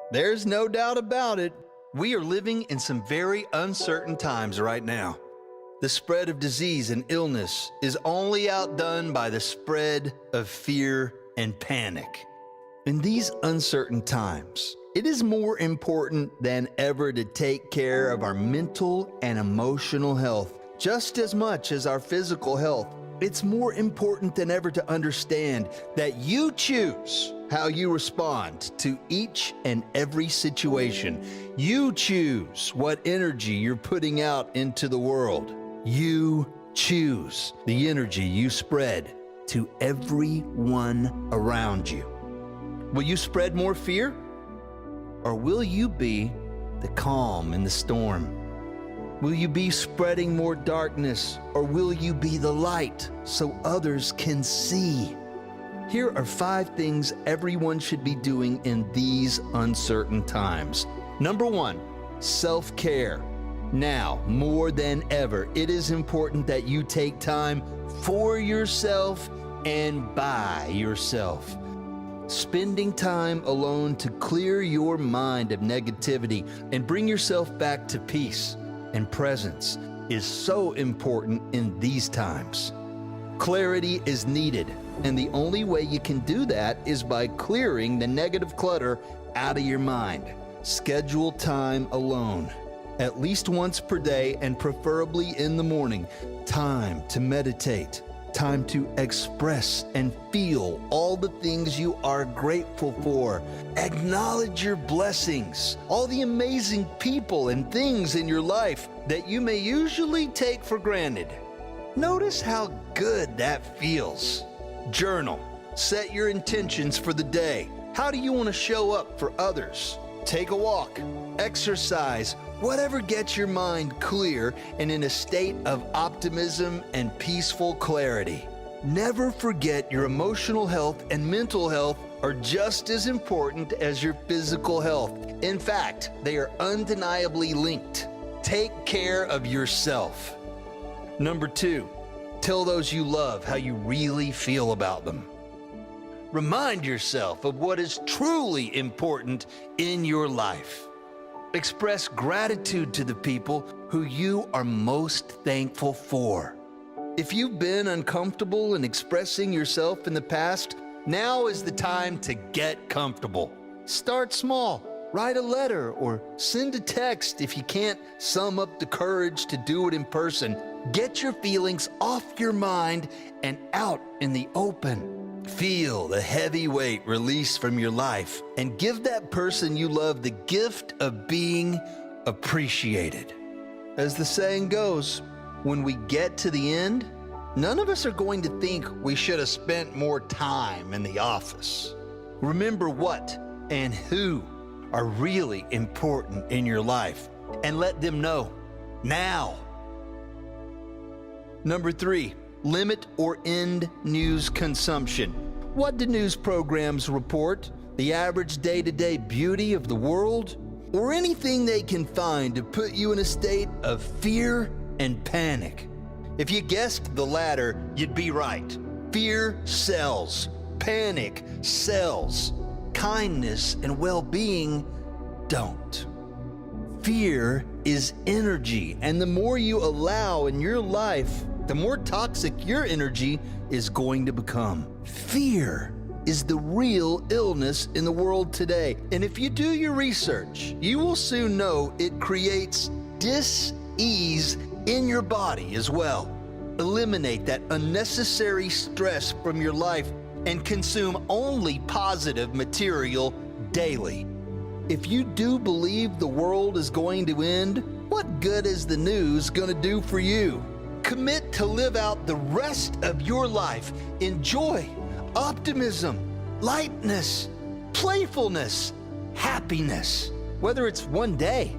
There's no doubt about it. We are living in some very uncertain times right now. The spread of disease and illness is only outdone by the spread of fear and panic. In these uncertain times, it is more important than ever to take care of our mental and emotional health just as much as our physical health. It's more important than ever to understand that you choose how you respond to each and every situation. You choose what energy you're putting out into the world. You choose the energy you spread to everyone around you. Will you spread more fear? Or will you be the calm in the storm? Will you be spreading more darkness, or will you be the light so others can see? Here are 5 things everyone should be doing in these uncertain times. Number 1, self-care. Now, more than ever, it is important that you take time for yourself and by yourself. Spending time alone to clear your mind of negativity and bring yourself back to peace and presence is so important in these times. Clarity is needed, and the only way you can do that is by clearing the negative clutter out of your mind. Schedule time alone, at least once per day, and preferably in the morning. Time to meditate, time to express and feel all the things you are grateful for. Acknowledge your blessings, all the amazing people and things in your life that you may usually take for granted. Notice how good that feels. Journal. Set your intentions for the day. How do you want to show up for others? Take a walk, exercise, whatever gets your mind clear and in a state of optimism and peaceful clarity. Never forget your emotional health and mental health are just as important as your physical health. In fact, they are undeniably linked. Take care of yourself. Number 2, tell those you love how you really feel about them. Remind yourself of what is truly important in your life. Express gratitude to the people who you are most thankful for. If you've been uncomfortable in expressing yourself in the past, now is the time to get comfortable. Start small. Write a letter or send a text if you can't sum up the courage to do it in person. Get your feelings off your mind and out in the open. Feel the heavy weight release from your life and give that person you love the gift of being appreciated. As the saying goes, when we get to the end, none of us are going to think we should have spent more time in the office. Remember what and who are really important in your life and let them know now. Number 3, limit or end news consumption. What do news programs report? The average day-to-day beauty of the world? Or anything they can find to put you in a state of fear and panic? If you guessed the latter, you'd be right. Fear sells. Panic sells. Kindness and well-being don't. Fear is energy, and the more you allow in your life, the more toxic your energy is going to become. Fear is the real illness in the world today. And if you do your research, you will soon know it creates dis-ease in your body as well. Eliminate that unnecessary stress from your life and consume only positive material daily. If you do believe the world is going to end, what good is the news going to do for you? Commit to live out the rest of your life in joy, optimism, lightness, playfulness, happiness. Whether it's one day,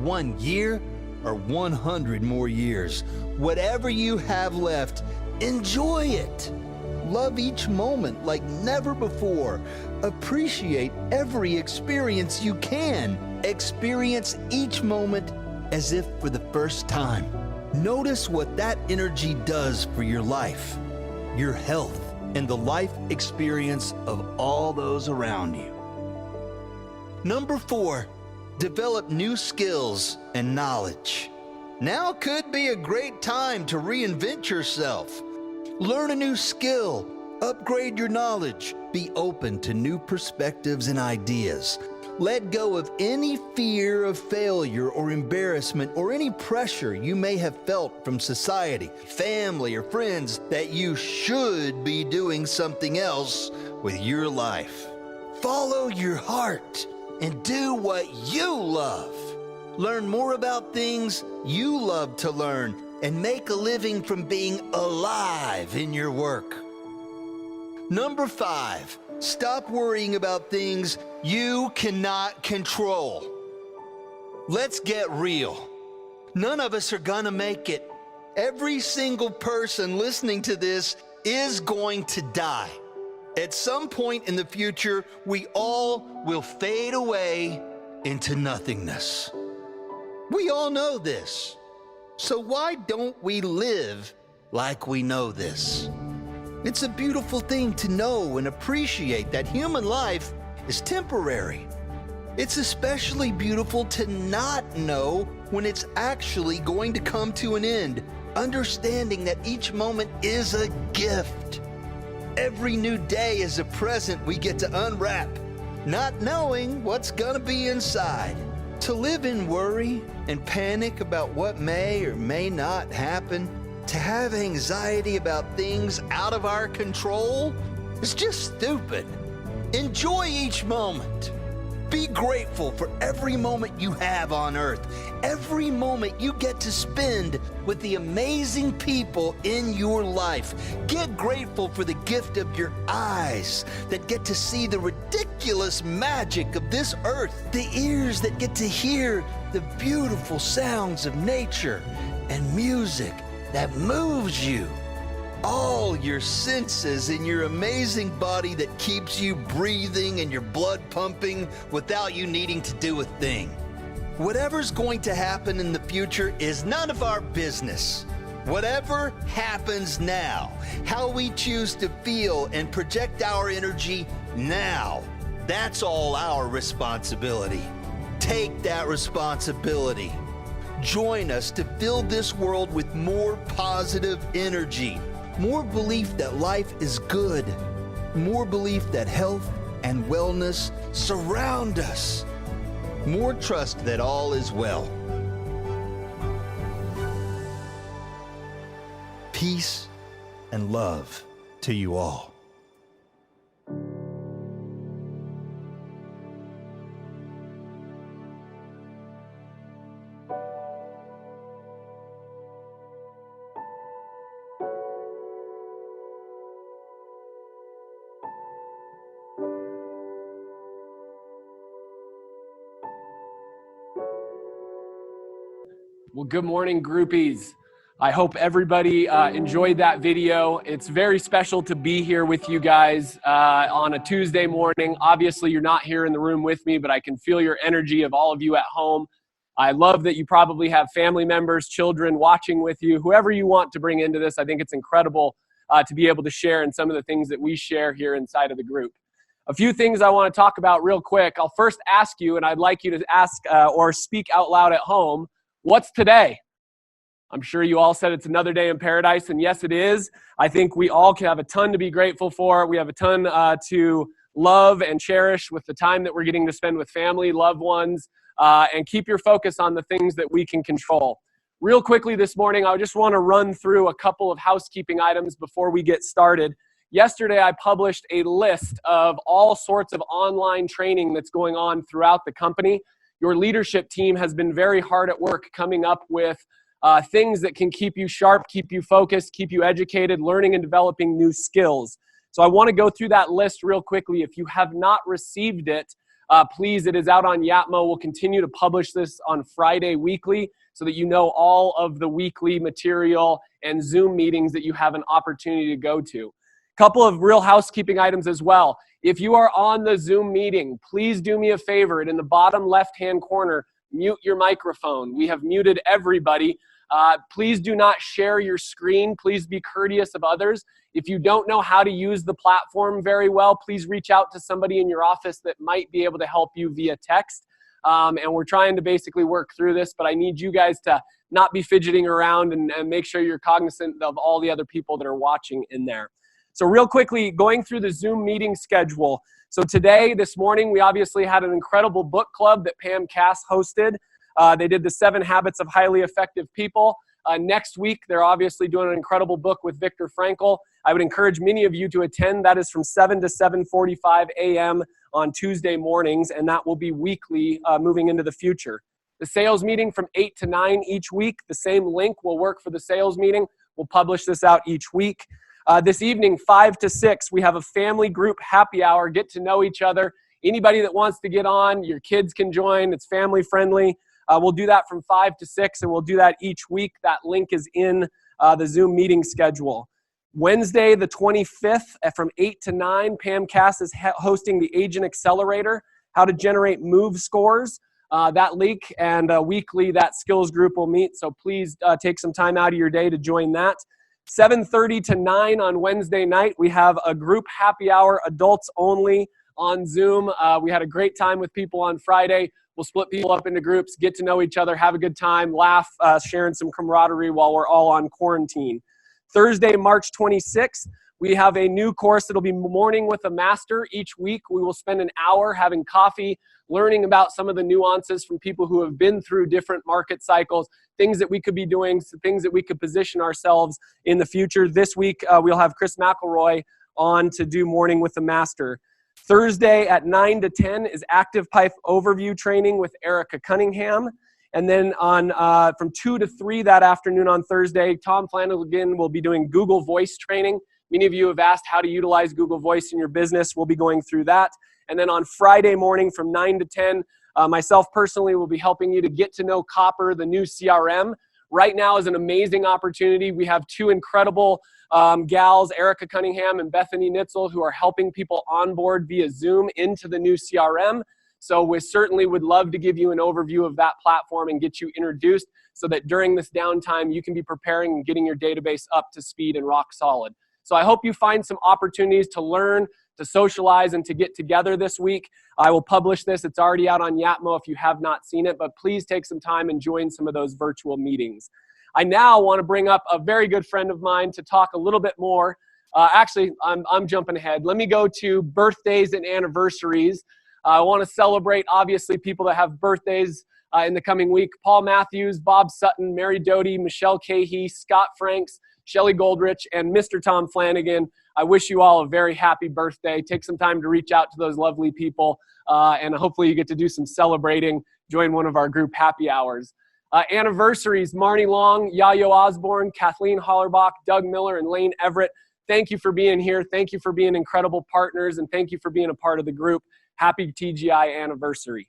1 year, or 100 more years, whatever you have left, enjoy it. Love each moment like never before. Appreciate every experience you can. Experience each moment as if for the first time. Notice what that energy does for your life, your health, and the life experience of all those around you. Number 4, develop new skills and knowledge. Now could be a great time to reinvent yourself. Learn a new skill, upgrade your knowledge, be open to new perspectives and ideas. Let go of any fear of failure or embarrassment or any pressure you may have felt from society, family, or friends that you should be doing something else with your life. Follow your heart and do what you love. Learn more about things you love to learn and make a living from being alive in your work. Number 5, stop worrying about things you cannot control. Let's get real. None of us are gonna make it. Every single person listening to this is going to die. At some point in the future, we all will fade away into nothingness. We all know this. So why don't we live like we know this? It's a beautiful thing to know and appreciate that human life is temporary. It's especially beautiful to not know when it's actually going to come to an end, understanding that each moment is a gift. Every new day is a present we get to unwrap, not knowing what's gonna be inside. To live in worry and panic about what may or may not happen, to have anxiety about things out of our control, is just stupid. Enjoy each moment. Be grateful for every moment you have on earth, every moment you get to spend with the amazing people in your life. Get grateful for the gift of your eyes that get to see the ridiculous magic of this earth, the ears that get to hear the beautiful sounds of nature and music that moves you. All your senses in your amazing body that keeps you breathing and your blood pumping without you needing to do a thing. Whatever's going to happen in the future is none of our business. Whatever happens now, how we choose to feel and project our energy now, that's all our responsibility. Take that responsibility. Join us to fill this world with more positive energy. More belief that life is good. More belief that health and wellness surround us. More trust that all is well. Peace and love to you all. Well, good morning, groupies. I hope everybody enjoyed that video. It's very special to be here with you guys on a Tuesday morning. Obviously, you're not here in the room with me, but I can feel your energy of all of you at home. I love that you probably have family members, children watching with you, whoever you want to bring into this. I think it's incredible to be able to share in some of the things that we share here inside of the group. A few things I want to talk about real quick. I'll first ask you, and I'd like you to ask or speak out loud at home, what's today? I'm sure you all said it's another day in paradise, and yes, it is. I think we all can have a ton to be grateful for. We have a ton to love and cherish with the time that we're getting to spend with family, loved ones, and keep your focus on the things that we can control. Real quickly this morning, I just want to run through a couple of housekeeping items before we get started. Yesterday, I published a list of all sorts of online training that's going on throughout the company. Your leadership team has been very hard at work coming up with things that can keep you sharp, keep you focused, keep you educated, learning and developing new skills. So I want to go through that list real quickly. If you have not received it, please, it is out on Yatmo. We'll continue to publish this on Friday weekly so that you know all of the weekly material and Zoom meetings that you have an opportunity to go to. Couple of real housekeeping items as well. If you are on the Zoom meeting, please do me a favor. In the bottom left-hand corner, mute your microphone. We have muted everybody Please do not share your screen. Please be courteous of others. If you don't know how to use the platform very well, please reach out to somebody in your office that might be able to help you via text. And we're trying to basically work through this, but I need you guys to not be fidgeting around and make sure you're cognizant of all the other people that are watching in there. So real quickly, going through the Zoom meeting schedule. So today, this morning, we obviously had an incredible book club that Pam Cass hosted. They did the 7 Habits of Highly Effective People. Next week, they're obviously doing an incredible book with Viktor Frankl. I would encourage many of you to attend. That is from 7 to 7:45 a.m. on Tuesday mornings, and that will be weekly moving into the future. The sales meeting from 8 to 9 each week. The same link will work for the sales meeting. We'll publish this out each week. This evening, 5 to 6, we have a family group happy hour. Get to know each other. Anybody that wants to get on, your kids can join. It's family friendly. We'll do that from 5 to 6, and we'll do that each week. That link is in the Zoom meeting schedule. Wednesday, the 25th, from 8 to 9, Pam Cass is hosting the Agent Accelerator, how to generate move scores. That link and weekly, that skills group will meet. So please take some time out of your day to join that. 7:30 to 9 on Wednesday night, we have a group happy hour, adults only on Zoom. We had a great time with people on Friday. We'll split people up into groups, get to know each other, have a good time, laugh, sharing some camaraderie while we're all on quarantine. Thursday, March 26th, we have a new course. It'll be Morning with a Master. Each week, we will spend an hour having coffee, learning about some of the nuances from people who have been through different market cycles, things that we could be doing, things that we could position ourselves in the future. This week, we'll have Chris McElroy on to do Morning with the Master. Thursday at 9 to 10 is Active Pipe Overview Training with Erica Cunningham. And then on from 2 to 3 that afternoon on Thursday, Tom Flanagan will be doing Google Voice training. Many of you have asked how to utilize Google Voice in your business. We'll be going through that. And then on Friday morning from 9 to 10, myself personally will be helping you to get to know Copper, the new CRM. Right now is an amazing opportunity. We have 2 incredible gals, Erica Cunningham and Bethany Nitzel, who are helping people onboard via Zoom into the new CRM. So we certainly would love to give you an overview of that platform and get you introduced so that during this downtime, you can be preparing and getting your database up to speed and rock solid. So I hope you find some opportunities to learn, to socialize, and to get together this week. I will publish this. It's already out on Yatmo if you have not seen it, but please take some time and join some of those virtual meetings. I now want to bring up a very good friend of mine to talk a little bit more. Actually, I'm jumping ahead. Let me go to birthdays and anniversaries. I want to celebrate, obviously, people that have birthdays in the coming week. Paul Matthews, Bob Sutton, Mary Doty, Michelle Cahey, Scott Franks, Shelley Goldrich, and Mr. Tom Flanagan. I wish you all a very happy birthday. Take some time to reach out to those lovely people, and hopefully you get to do some celebrating. Join one of our group happy hours. Anniversaries, Marnie Long, Yayo Osborne, Kathleen Hollerbach, Doug Miller, and Lane Everett. Thank you for being here. Thank you for being incredible partners, and thank you for being a part of the group. Happy TGI anniversary.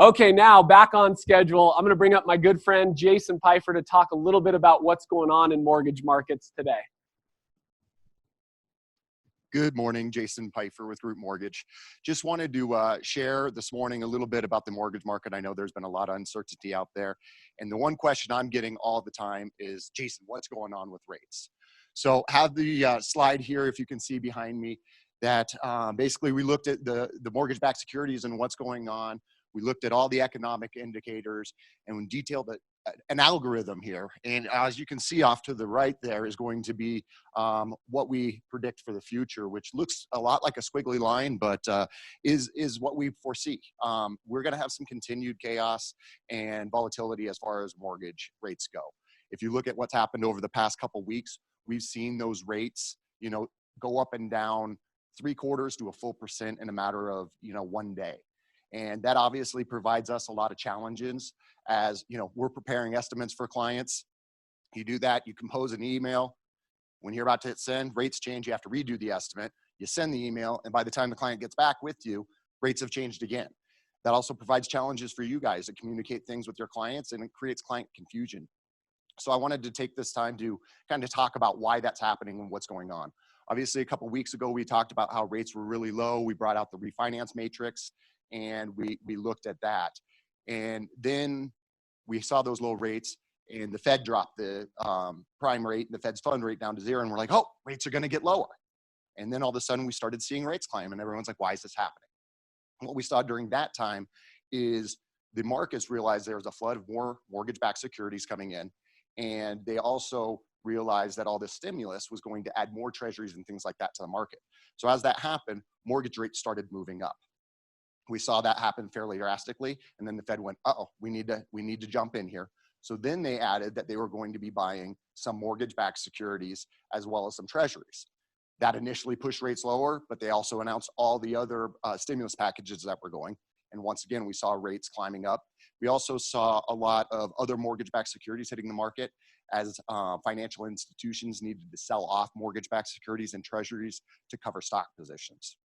Okay, now back on schedule. I'm going to bring up my good friend Jason Pfeiffer to talk a little bit about what's going on in mortgage markets today. Good morning, Jason Pfeiffer with Root Mortgage. Just wanted to share this morning a little bit about the mortgage market. I know there's been a lot of uncertainty out there. And the one question I'm getting all the time is, Jason, what's going on with rates? So have the slide here, if you can see behind me, that basically we looked at the mortgage-backed securities and what's going on. We looked at all the economic indicators and we detailed an algorithm here. And as you can see off to the right there is going to be what we predict for the future, which looks a lot like a squiggly line, but is what we foresee. We're going to have some continued chaos and volatility as far as mortgage rates go. If you look at what's happened over the past couple weeks, we've seen those rates, go up and down 0.75% to a full % in a matter of, one day. And that obviously provides us a lot of challenges as, we're preparing estimates for clients. You do that, you compose an email. When you're about to hit send, rates change, you have to redo the estimate. You send the email, and by the time the client gets back with you, rates have changed again. That also provides challenges for you guys to communicate things with your clients, and it creates client confusion. So I wanted to take this time to kind of talk about why that's happening and what's going on. Obviously, a couple of weeks ago, we talked about how rates were really low. We brought out the refinance matrix, and we looked at that. And then we saw those low rates, and the Fed dropped the prime rate and the Fed's fund rate down to 0. And we're like, oh, rates are going to get lower. And then all of a sudden we started seeing rates climb, and everyone's like, why is this happening? And what we saw during that time is the markets realized there was a flood of more mortgage-backed securities coming in. And they also realized that all this stimulus was going to add more treasuries and things like that to the market. So as that happened, mortgage rates started moving up. We saw that happen fairly drastically. And then the Fed went, uh-oh, we need to jump in here. So then they added that they were going to be buying some mortgage-backed securities as well as some treasuries. That initially pushed rates lower, but they also announced all the other stimulus packages that were going. And once again, we saw rates climbing up. We also saw a lot of other mortgage-backed securities hitting the market as financial institutions needed to sell off mortgage-backed securities and treasuries to cover stock positions.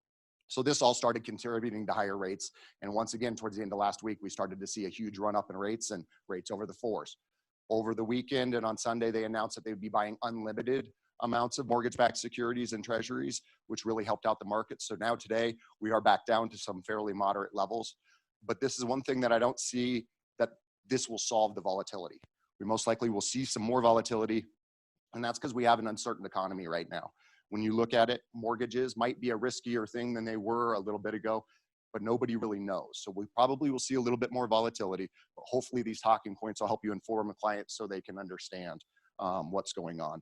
So this all started contributing to higher rates. And once again, towards the end of last week, we started to see a huge run up in rates and rates over the 4s. Over the weekend and on Sunday, they announced that they would be buying unlimited amounts of mortgage-backed securities and treasuries, which really helped out the market. So now today, we are back down to some fairly moderate levels. But this is one thing that I don't see that this will solve the volatility. We most likely will see some more volatility, and that's because we have an uncertain economy right now. When you look at it, mortgages might be a riskier thing than they were a little bit ago, but nobody really knows. So we probably will see a little bit more volatility, but hopefully these talking points will help you inform a client so they can understand what's going on.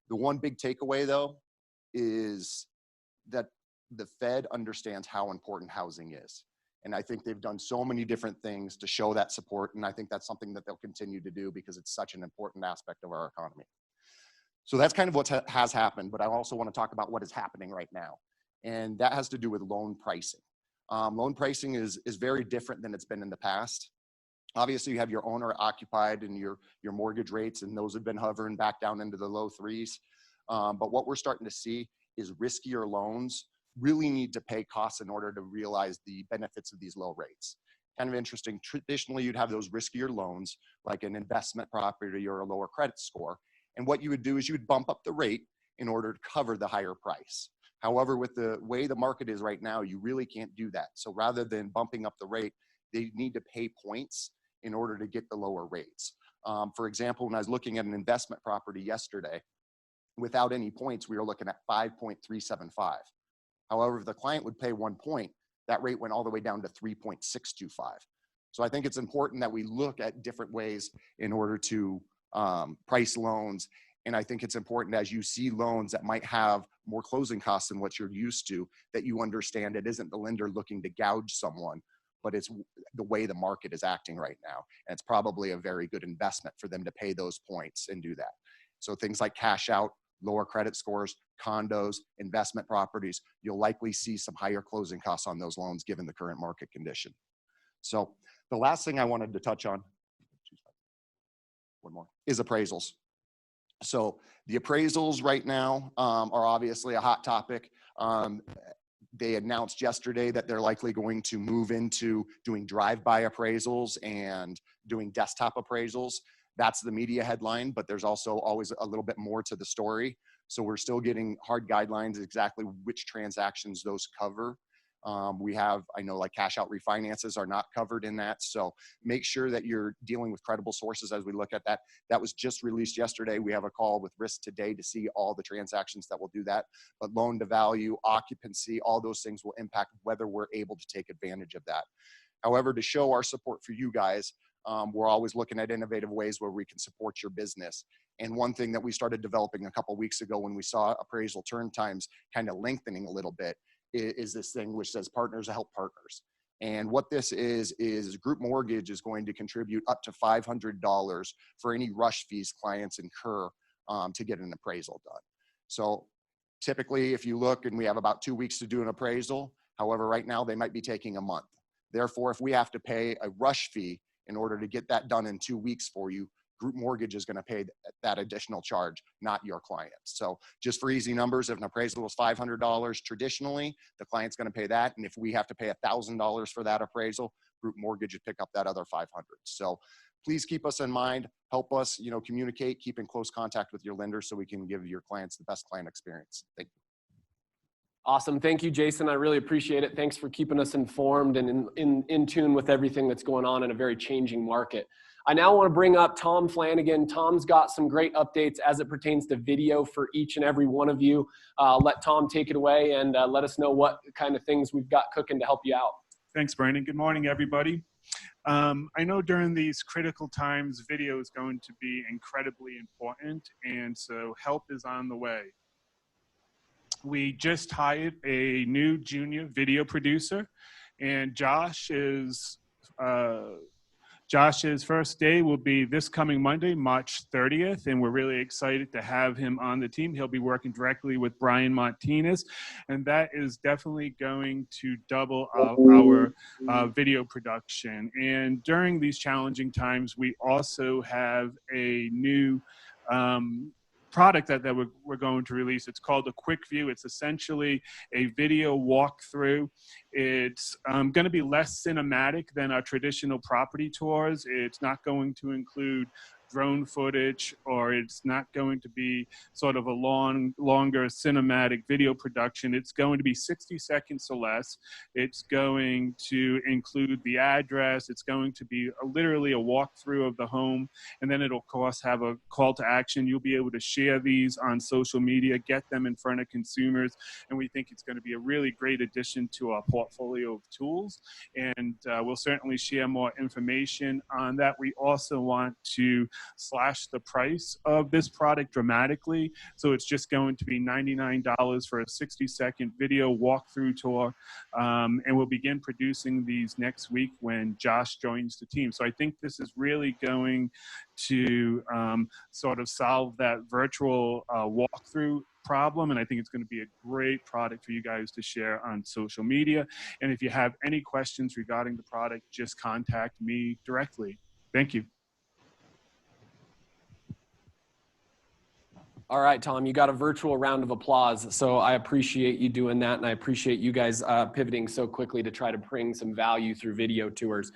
The one big takeaway though, is that the Fed understands how important housing is. And I think they've done so many different things to show that support. And I think that's something that they'll continue to do because it's such an important aspect of our economy. So that's kind of what has happened, but I also want to talk about what is happening right now. And that has to do with loan pricing. Loan pricing is very different than it's been in the past. Obviously, you have your owner occupied and your mortgage rates, and those have been hovering back down into the low 3s. But what we're starting to see is riskier loans really need to pay costs in order to realize the benefits of these low rates. Kind of interesting. Traditionally, you'd have those riskier loans, like an investment property or a lower credit score. And what you would do is you would bump up the rate in order to cover the higher price. However, with the way the market is right now, you really can't do that. So rather than bumping up the rate, they need to pay points in order to get the lower rates. For example, when I was looking at an investment property yesterday, without any points, we were looking at 5.375. However, if the client would pay 1 point, that rate went all the way down to 3.625. So I think it's important that we look at different ways in order to price loans. And I think it's important as you see loans that might have more closing costs than what you're used to, that you understand it isn't the lender looking to gouge someone, but it's the way the market is acting right now. And it's probably a very good investment for them to pay those points and do that. So things like cash out, lower credit scores, condos, investment properties, you'll likely see some higher closing costs on those loans given the current market condition. So the last thing I wanted to touch on, one more, is appraisals. So the appraisals right now are obviously a hot topic. They announced yesterday that they're likely going to move into doing drive-by appraisals and doing desktop appraisals. That's the media headline, but there's also always a little bit more to the story. So we're still getting hard guidelines exactly which transactions those cover. We have, I know, like cash out refinances are not covered in that. So make sure that you're dealing with credible sources as we look at that. That was just released yesterday. We have a call with risk today to see all the transactions that will do that. But loan to value, occupancy, all those things will impact whether we're able to take advantage of that. However, to show our support for you guys, we're always looking at innovative ways where we can support your business. And one thing that we started developing a couple of weeks ago when we saw appraisal turn times kind of lengthening a little bit is this thing which says partners help partners. And what this is Group Mortgage is going to contribute up to $500 for any rush fees clients incur to get an appraisal done. So typically, if you look, and we have about 2 weeks to do an appraisal, however, right now they might be taking a month. Therefore, if we have to pay a rush fee in order to get that done in 2 weeks for you, Group Mortgage is going to pay that additional charge, not your client. So just for easy numbers, if an appraisal is $500 traditionally, the client's going to pay that. And if we have to pay $1,000 for that appraisal, Group Mortgage would pick up that other $500. So please keep us in mind, help us, communicate, keep in close contact with your lender so we can give your clients the best client experience. Thank you. Awesome. Thank you, Jason. I really appreciate it. Thanks for keeping us informed and in tune with everything that's going on in a very changing market. I now want to bring up Tom Flanagan. Tom's got some great updates as it pertains to video for each and every one of you. Let Tom take it away and let us know what kind of things we've got cooking to help you out. Thanks, Brandon. Good morning, everybody. I know during these critical times, video is going to be incredibly important, and so help is on the way. We just hired a new junior video producer, and Josh's first day will be this coming Monday, March 30th, and we're really excited to have him on the team. He'll be working directly with Brian Martinez, and that is definitely going to double our video production. And during these challenging times, we also have a new product that we're going to release. It's called a Quick View. It's essentially a video walkthrough. It's going to be less cinematic than our traditional property tours. It's not going to include drone footage, or it's not going to be sort of a longer cinematic video production. It's going to be 60 seconds or less. It's going to include the address. It's going to be literally a walkthrough of the home, and then it'll, of course, have a call to action. You'll be able to share these on social media, get them in front of consumers, and we think it's going to be a really great addition to our portfolio of tools, and we'll certainly share more information on that. We also want to slash the price of this product dramatically. So it's just going to be $99 for a 60-second video walkthrough tour. And we'll begin producing these next week when Josh joins the team. So I think this is really going to sort of solve that virtual walkthrough problem, and I think it's going to be a great product for you guys to share on social media. And if you have any questions regarding the product, just contact me directly. Thank you. All right, Tom, you got a virtual round of applause. So I appreciate you doing that, and I appreciate you guys pivoting so quickly to try to bring some value through video tours.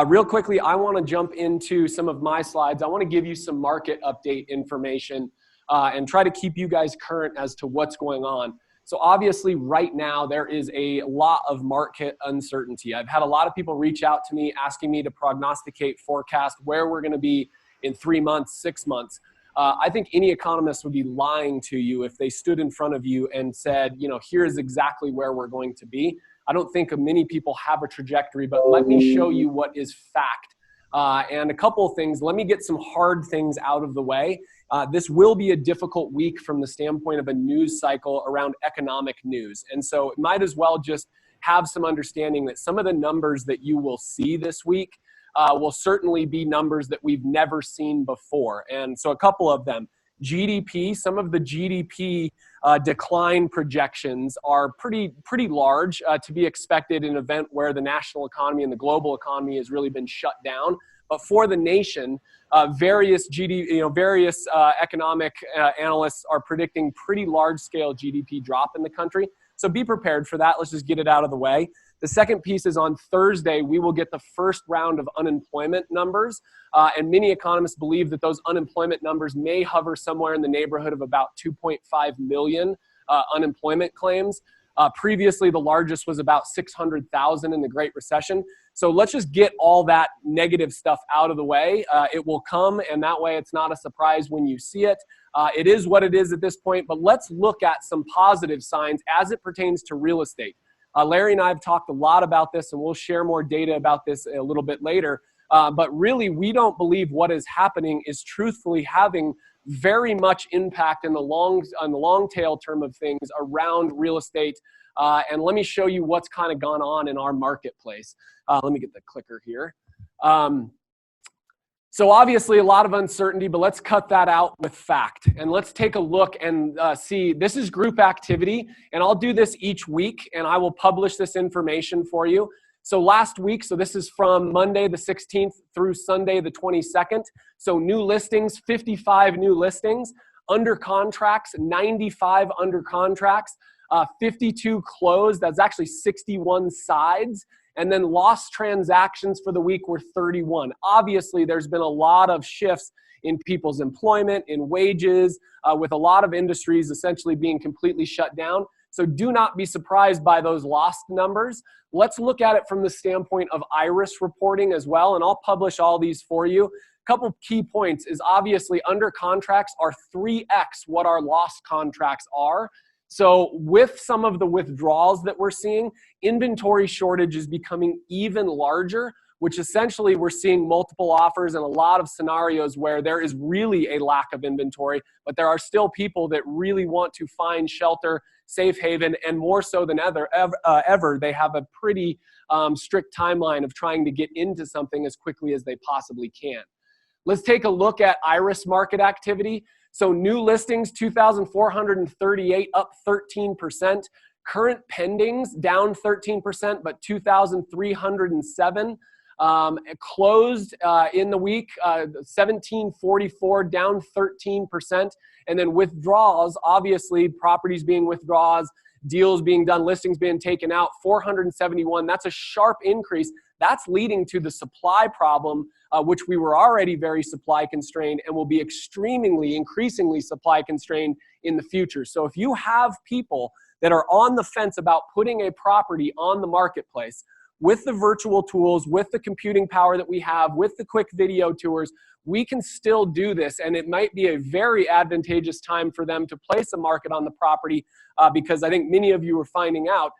Real quickly, I want to jump into some of my slides. I want to give you some market update information and try to keep you guys current as to what's going on. So obviously right now there is a lot of market uncertainty. I've had a lot of people reach out to me asking me to prognosticate, forecast where we're going to be in 3 months, 6 months. I think any economist would be lying to you if they stood in front of you and said, you know, here's exactly where we're going to be. I don't think many people have a trajectory, but let me show you what is fact. And a couple of things, let me get some hard things out of the way. This will be a difficult week from the standpoint of a news cycle around economic news. And so it might as well just have some understanding that some of the numbers that you will see this week will certainly be numbers that we've never seen before. And so a couple of them. GDP, some of the GDP decline projections are pretty large to be expected in an event where the national economy and the global economy has really been shut down. But for the nation, various economic analysts are predicting pretty large-scale GDP drop in the country. So be prepared for that. Let's just get it out of the way. The second piece is on Thursday, we will get the first round of unemployment numbers. And many economists believe that those unemployment numbers may hover somewhere in the neighborhood of about 2.5 million unemployment claims. Previously, the largest was about 600,000 in the Great Recession. So let's just get all that negative stuff out of the way. It will come, and that way it's not a surprise when you see it. It is what it is at this point, but let's look at some positive signs as it pertains to real estate. Larry and I have talked a lot about this, and we'll share more data about this a little bit later. But really, we don't believe what is happening is truthfully having very much impact in the long tail term of things around real estate. And let me show you what's kind of gone on in our marketplace. Let me get the clicker here. So obviously a lot of uncertainty, but let's cut that out with fact. And let's take a look and see, this is group activity, and I'll do this each week, and I will publish this information for you. So last week, so this is from Monday the 16th through Sunday the 22nd. So new listings, 55 new listings. Under contracts, 95 under contracts. 52 closed, that's actually 61 sides. And then lost transactions for the week were 31. Obviously, there's been a lot of shifts in people's employment, in wages, with a lot of industries essentially being completely shut down. So do not be surprised by those lost numbers. Let's look at it from the standpoint of IRIS reporting as well, and I'll publish all these for you. A couple key points is obviously under contracts are 3x what our lost contracts are. So with some of the withdrawals that we're seeing, inventory shortage is becoming even larger, which essentially we're seeing multiple offers and a lot of scenarios where there is really a lack of inventory, but there are still people that really want to find shelter, safe haven, and more so than ever, they have a pretty strict timeline of trying to get into something as quickly as they possibly can. Let's take a look at IRIS market activity. So new listings, 2,438, up 13%. Current pendings, down 13%, but 2,307. Closed in the week, 1,744, down 13%. And then withdrawals, obviously properties being withdraws, deals being done, listings being taken out, 471. That's a sharp increase. That's leading to the supply problem, which we were already very supply constrained and will be increasingly supply constrained in the future. So if you have people that are on the fence about putting a property on the marketplace, with the virtual tools, with the computing power that we have, with the quick video tours, we can still do this. And it might be a very advantageous time for them to place a market on the property because I think many of you are finding out,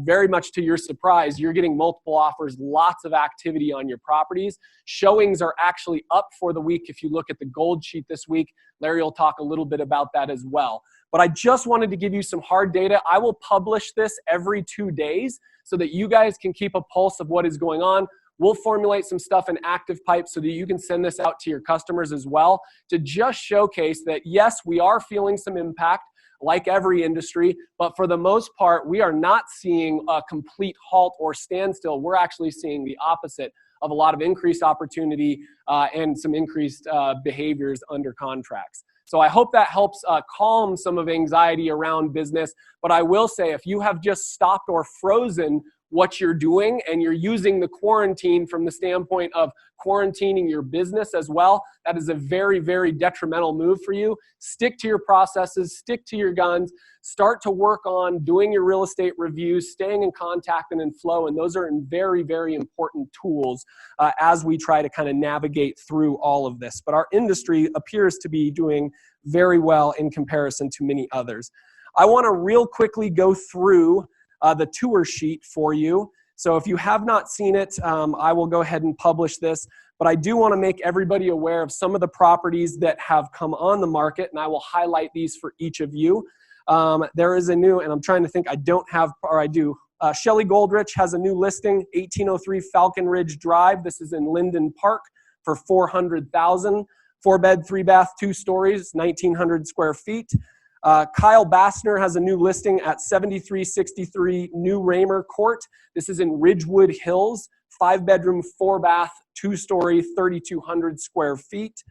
very much to your surprise, you're getting multiple offers, lots of activity on your properties. Showings are actually up for the week. If you look at the gold sheet this week, Larry will talk a little bit about that as well. But I just wanted to give you some hard data. I will publish this every 2 days so that you guys can keep a pulse of what is going on. We'll formulate some stuff in ActivePipe so that you can send this out to your customers as well to just showcase that, yes, we are feeling some impact like every industry, but for the most part, we are not seeing a complete halt or standstill. We're actually seeing the opposite of a lot of increased opportunity and some increased behaviors under contracts. So I hope that helps calm some of anxiety around business. But I will say, if you have just stopped or frozen what you're doing and you're using the quarantine from the standpoint of quarantining your business as well, that is a very, very detrimental move for you. Stick to your processes, stick to your guns, start to work on doing your real estate reviews, staying in contact and in flow. And those are very, very important tools as we try to kind of navigate through all of this. But our industry appears to be doing very well in comparison to many others. I want to real quickly go through the tour sheet for you. So if you have not seen it, I will go ahead and publish this. But I do want to make everybody aware of some of the properties that have come on the market, and I will highlight these for each of you. There is a new, and I'm trying to think, I don't have, or I do. Shelley Goldrich has a new listing, 1803 Falcon Ridge Drive. This is in Linden Park for $400,000. 4-bed, 3-bath, 2 stories, 1,900 square feet. Kyle Bassner has a new listing at 7363 New Raymer Court. This is in Ridgewood Hills, 5-bedroom, 4-bath, 2-story, 3,200 square feet.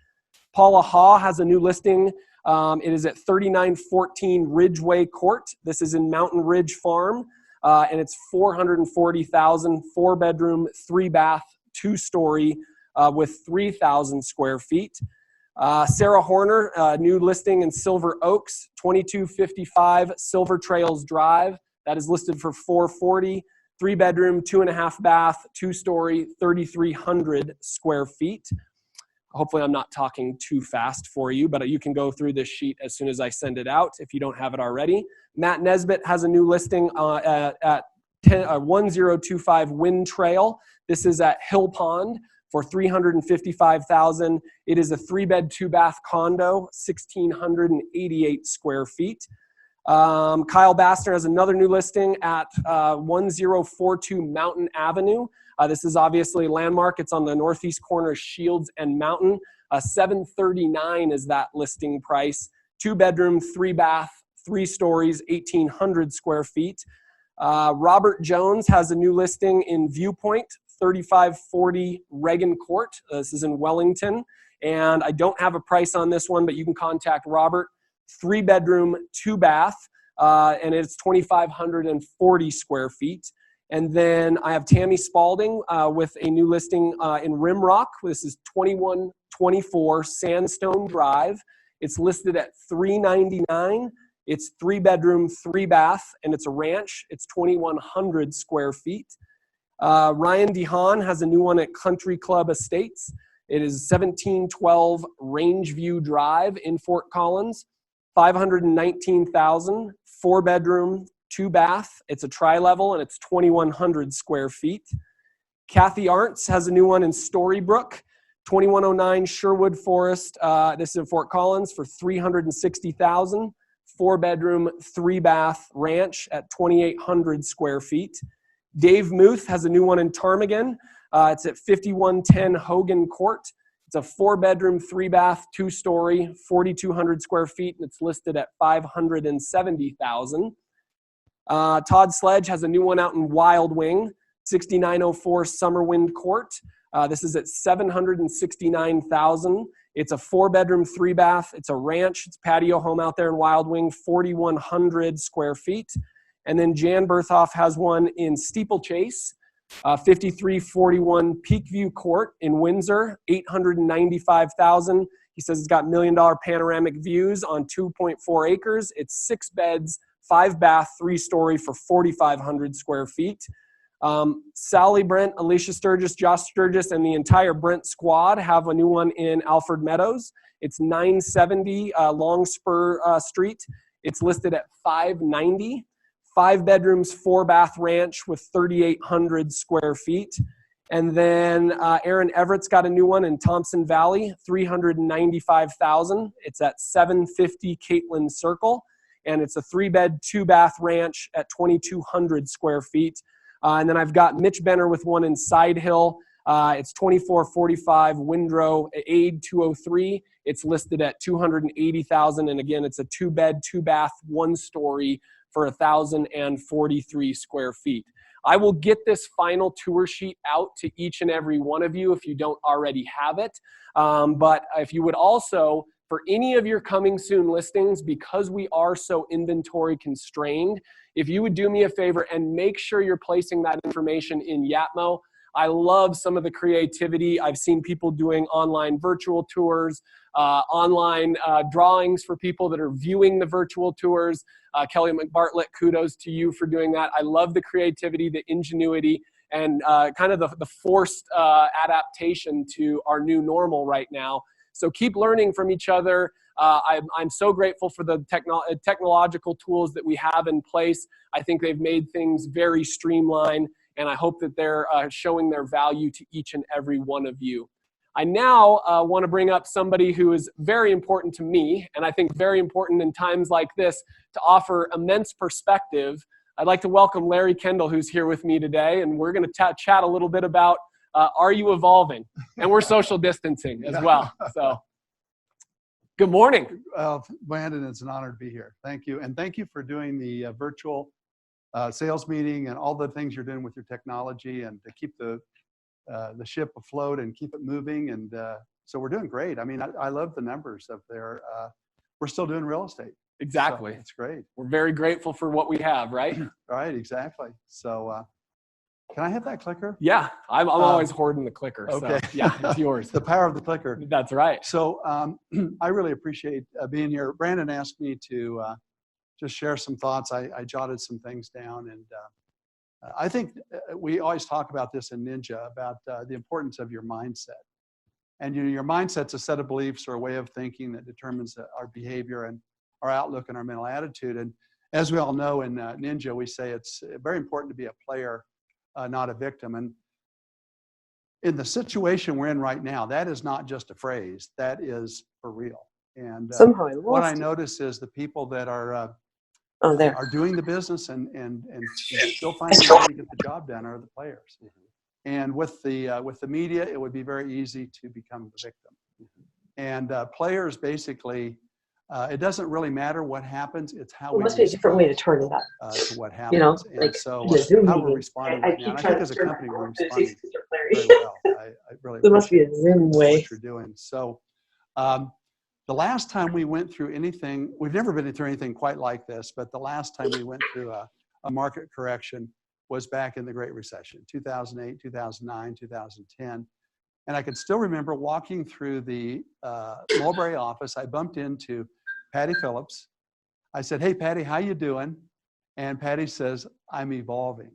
Paula Haw has a new listing. It is at 3914 Ridgeway Court. This is in Mountain Ridge Farm, and it's $440,000, 4-bedroom, 3-bath, 2-story, with 3,000 square feet. Sarah Horner, new listing in Silver Oaks, 2255 Silver Trails Drive. That is listed for $440,000, 3-bedroom, 2.5-bath, 2-story, 3,300 square feet. Hopefully I'm not talking too fast for you, but you can go through this sheet as soon as I send it out if you don't have it already. Matt Nesbitt has a new listing at 1025 Wind Trail. This is at Hill Pond for $355,000. It is a 3-bed, 2-bath condo, 1,688 square feet. Kyle Bassner has another new listing at 1042 Mountain Avenue. This is obviously a landmark. It's on the northeast corner of Shields and Mountain. $739 is that listing price. 2-bedroom, 3-bath, 3 stories, 1,800 square feet. Robert Jones has a new listing in Viewpoint, 3540 Reagan Court. This is in Wellington. And I don't have a price on this one, but you can contact Robert. 3-bedroom, 2-bath, and it's 2,540 square feet. And then I have Tammy Spalding with a new listing in Rimrock. This is 2124 Sandstone Drive. It's listed at $399. It's 3-bedroom, 3-bath, and it's a ranch. It's 2,100 square feet. Ryan DeHaan has a new one at Country Club Estates. It is 1712 Rangeview Drive in Fort Collins, 519,000, 4-bedroom, 2-bath. It's a tri-level and it's 2,100 square feet. Kathy Arntz has a new one in Storybrooke, 2109 Sherwood Forest. This is in Fort Collins for 360,000, 4-bedroom, 3-bath ranch at 2,800 square feet. Dave Muth has a new one in Ptarmigan. It's at 5110 Hogan Court. It's a 4-bedroom, 3-bath, 2-story, 4,200 square feet, and it's listed at 570,000. Todd Sledge has a new one out in Wild Wing, 6904 Summerwind Court. This is at 769,000. It's a 4-bedroom, 3-bath. It's a ranch. It's a patio home out there in Wild Wing, 4,100 square feet. And then Jan Berthoff has one in Steeplechase, 5341 Peakview Court in Windsor, 895,000. He says it's got $1 million panoramic views on 2.4 acres. It's 6 beds, 5-bath, 3-story for 4,500 square feet. Sally Brent, Alicia Sturgis, Josh Sturgis, and the entire Brent squad have a new one in Alfred Meadows. It's 970 Longspur Street. It's listed at 590. 5 bedrooms, 4-bath ranch with 3,800 square feet. And then Aaron Everett's got a new one in Thompson Valley, 395,000. It's at 750 Caitlin Circle. And it's a 3-bed, 2-bath ranch at 2,200 square feet. And then I've got Mitch Benner with one in Side Hill. It's 2445 Windrow, Aid 203. It's listed at 280,000. And again, it's a 2-bed, 2-bath, 1-story for 1,043 square feet. I will get this final tour sheet out to each and every one of you if you don't already have it. But if you would also, for any of your coming soon listings, because we are so inventory constrained, if you would do me a favor and make sure you're placing that information in Yatmo. I love some of the creativity. I've seen people doing online virtual tours, online drawings for people that are viewing the virtual tours. Kelly McBartlett, kudos to you for doing that. I love the creativity, the ingenuity, and kind of the forced adaptation to our new normal right now. So keep learning from each other. I'm so grateful for the technological tools that we have in place. I think they've made things very streamlined, and I hope that they're showing their value to each and every one of you. I now want to bring up somebody who is very important to me, and I think very important in times like this to offer immense perspective. I'd like to welcome Larry Kendall, who's here with me today, and we're going to chat a little bit about Are You Evolving? And we're social distancing as well. So, good morning. Brandon, it's an honor to be here. Thank you. And thank you for doing the virtual sales meeting and all the things you're doing with your technology and to keep the ship afloat and keep it moving. And so we're doing great. I mean, I love the numbers up there. We're still doing real estate. Exactly. So it's great. We're very grateful for what we have, right? Right, exactly. So can I have that clicker? Yeah, I'm always hoarding the clicker. Okay. So yeah, it's yours. The power of the clicker. That's right. So I really appreciate being here. Brandon asked me to just share some thoughts. I jotted some things down, and I think we always talk about this in Ninja, about the importance of your mindset. And your mindset's a set of beliefs or a way of thinking that determines our behavior and our outlook and our mental attitude. And as we all know in Ninja, we say it's very important to be a player, not a victim. And in the situation we're in right now, that is not just a phrase, that is for real. And what I notice is the people that are doing the business and still finding a way to get the job done are the players. And with the media, it would be very easy to become the victim. And players basically, it doesn't really matter what happens, it's how we must be a different way to turn it up. To what happens. You know, and like so how we're responding right now. And I think as a company, we're responding very well. I really there must be a Zoom way. what you're doing. So the last time we went through anything, we've never been through anything quite like this, but the last time we went through a market correction was back in the Great Recession, 2008, 2009, 2010. And I can still remember walking through the Mulberry office. I bumped into Patty Phillips, I said, "Hey, Patty, how you doing?" And Patty says, "I'm evolving."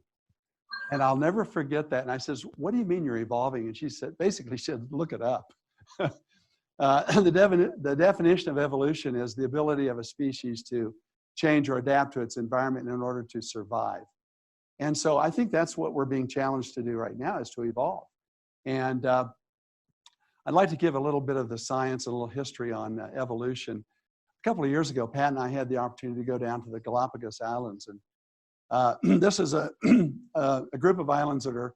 And I'll never forget that. And I says, "What do you mean you're evolving?" And she said, basically, she said, "Look it up." The definition of evolution is the ability of a species to change or adapt to its environment in order to survive. And so I think that's what we're being challenged to do right now, is to evolve. And I'd like to give a little bit of the science, a little history on evolution. A couple of years ago, Pat and I had the opportunity to go down to the Galapagos Islands. And this is a group of islands that are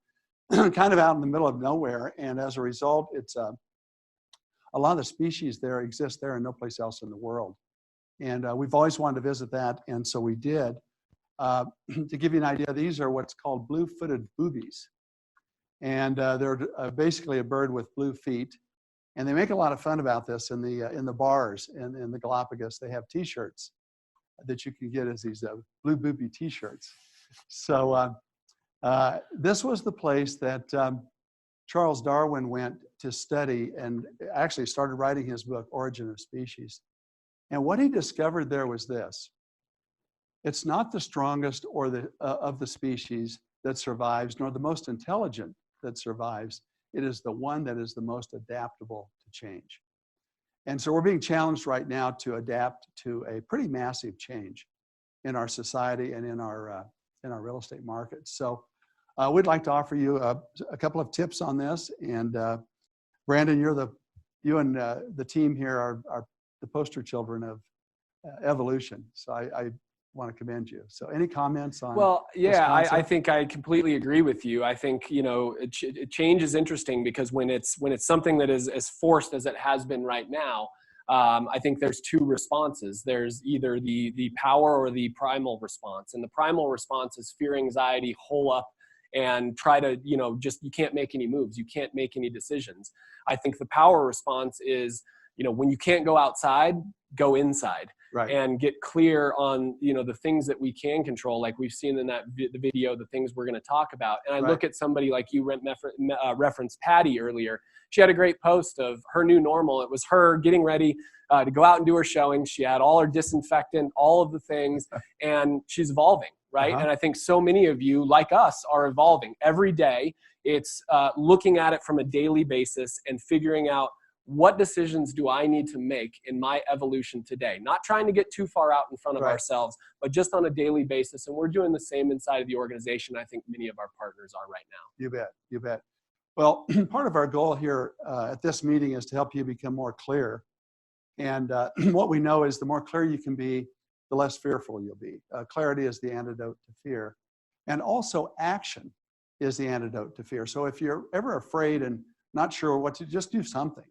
kind of out in the middle of nowhere. And as a result, it's a lot of the species there exist there and no place else in the world. And we've always wanted to visit that, and so we did. To give you an idea, these are what's called blue-footed boobies. And they're basically a bird with blue feet. And they make a lot of fun about this in the bars in the Galapagos. They have T-shirts that you can get as these blue booby T-shirts. So this was the place that Charles Darwin went to study and actually started writing his book, Origin of Species. And what he discovered there was this: it's not the strongest or of the species that survives, nor the most intelligent that survives. It is the one that is the most adaptable to change. And so we're being challenged right now to adapt to a pretty massive change in our society and in our real estate market. So we'd like to offer you a couple of tips on this. And Brandon, you and the team here are the poster children of evolution. So I want to commend you. So any comments on? Well, yeah, this I think I completely agree with you. I think, change is interesting because when it's something that is as forced as it has been right now, I think there's two responses. There's either the power or the primal response. And the primal response is fear, anxiety, hole up, and try to, you can't make any moves. You can't make any decisions. I think the power response is, when you can't go outside, go inside. Right. And get clear on, the things that we can control, like we've seen in the video, the things we're going to talk about. And I look at somebody like you referenced Patty earlier. She had a great post of her new normal. It was her getting ready to go out and do her showing. She had all her disinfectant, all of the things, and she's evolving, right? And I think so many of you, like us, are evolving every day. It's looking at it from a daily basis and figuring out, what decisions do I need to make in my evolution today? Not trying to get too far out in front of ourselves, but just on a daily basis. And we're doing the same inside of the organization. I think many of our partners are right now. You bet, you bet. Well, part of our goal here at this meeting is to help you become more clear. And what we know is the more clear you can be, the less fearful you'll be. Clarity is the antidote to fear. And also action is the antidote to fear. So if you're ever afraid and not sure what to, just do something.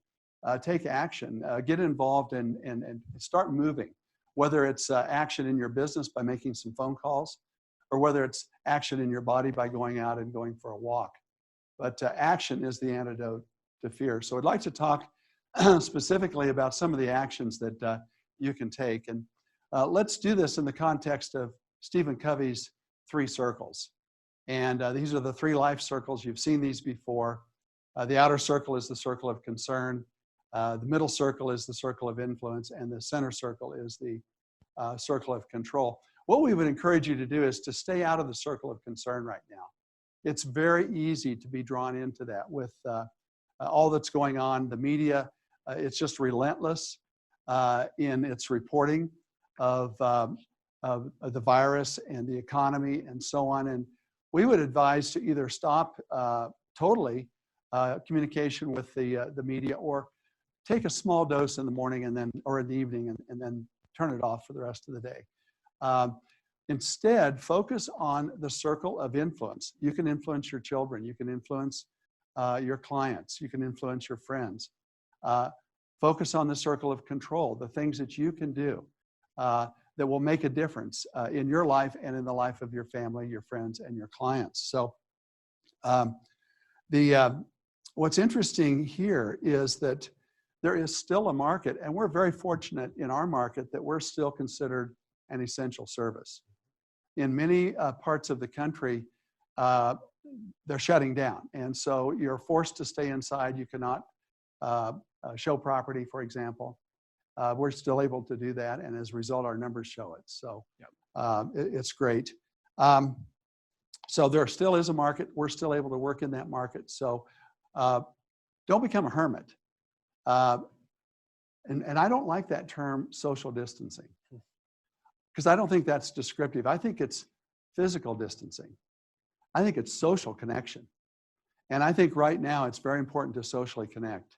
Take action, get involved and start moving, whether it's action in your business by making some phone calls, or whether it's action in your body by going out and going for a walk. But action is the antidote to fear. So I'd like to talk specifically about some of the actions that you can take. And let's do this in the context of Stephen Covey's 3 circles. And these are the 3 life circles. You've seen these before. The outer circle is the circle of concern. The middle circle is the circle of influence, and the center circle is the circle of control. What we would encourage you to do is to stay out of the circle of concern right now. It's very easy to be drawn into that with all that's going on. The media, it's just relentless in its reporting of the virus and the economy and so on. And we would advise to either stop totally communication with the media, or take a small dose in the morning or in the evening and then turn it off for the rest of the day. Instead, focus on the circle of influence. You can influence your children. You can influence your clients. You can influence your friends. Focus on the circle of control, the things that you can do that will make a difference in your life and in the life of your family, your friends, and your clients. So what's interesting here is that there is still a market, and we're very fortunate in our market that we're still considered an essential service. In many parts of the country, they're shutting down. And so you're forced to stay inside. You cannot show property, for example. We're still able to do that, and as a result, our numbers show it. So it's great. So there still is a market. We're still able to work in that market. So don't become a hermit. And I don't like that term social distancing, because I don't think that's descriptive. I think it's physical distancing. I think it's social connection. And I think right now it's very important to socially connect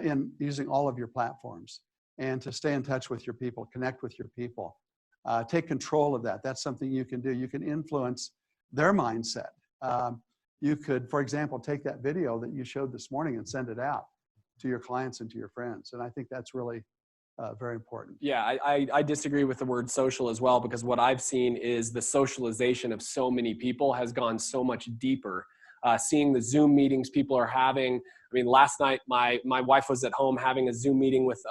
in using all of your platforms and to stay in touch with your people, connect with your people. Take control of that. That's something you can do. You can influence their mindset. You could, for example, take that video that you showed this morning and send it out to your clients and to your friends. And I think that's really very important. Yeah, I disagree with the word social as well, because what I've seen is the socialization of so many people has gone so much deeper. Seeing the Zoom meetings people are having. I mean, last night, my wife was at home having a Zoom meeting with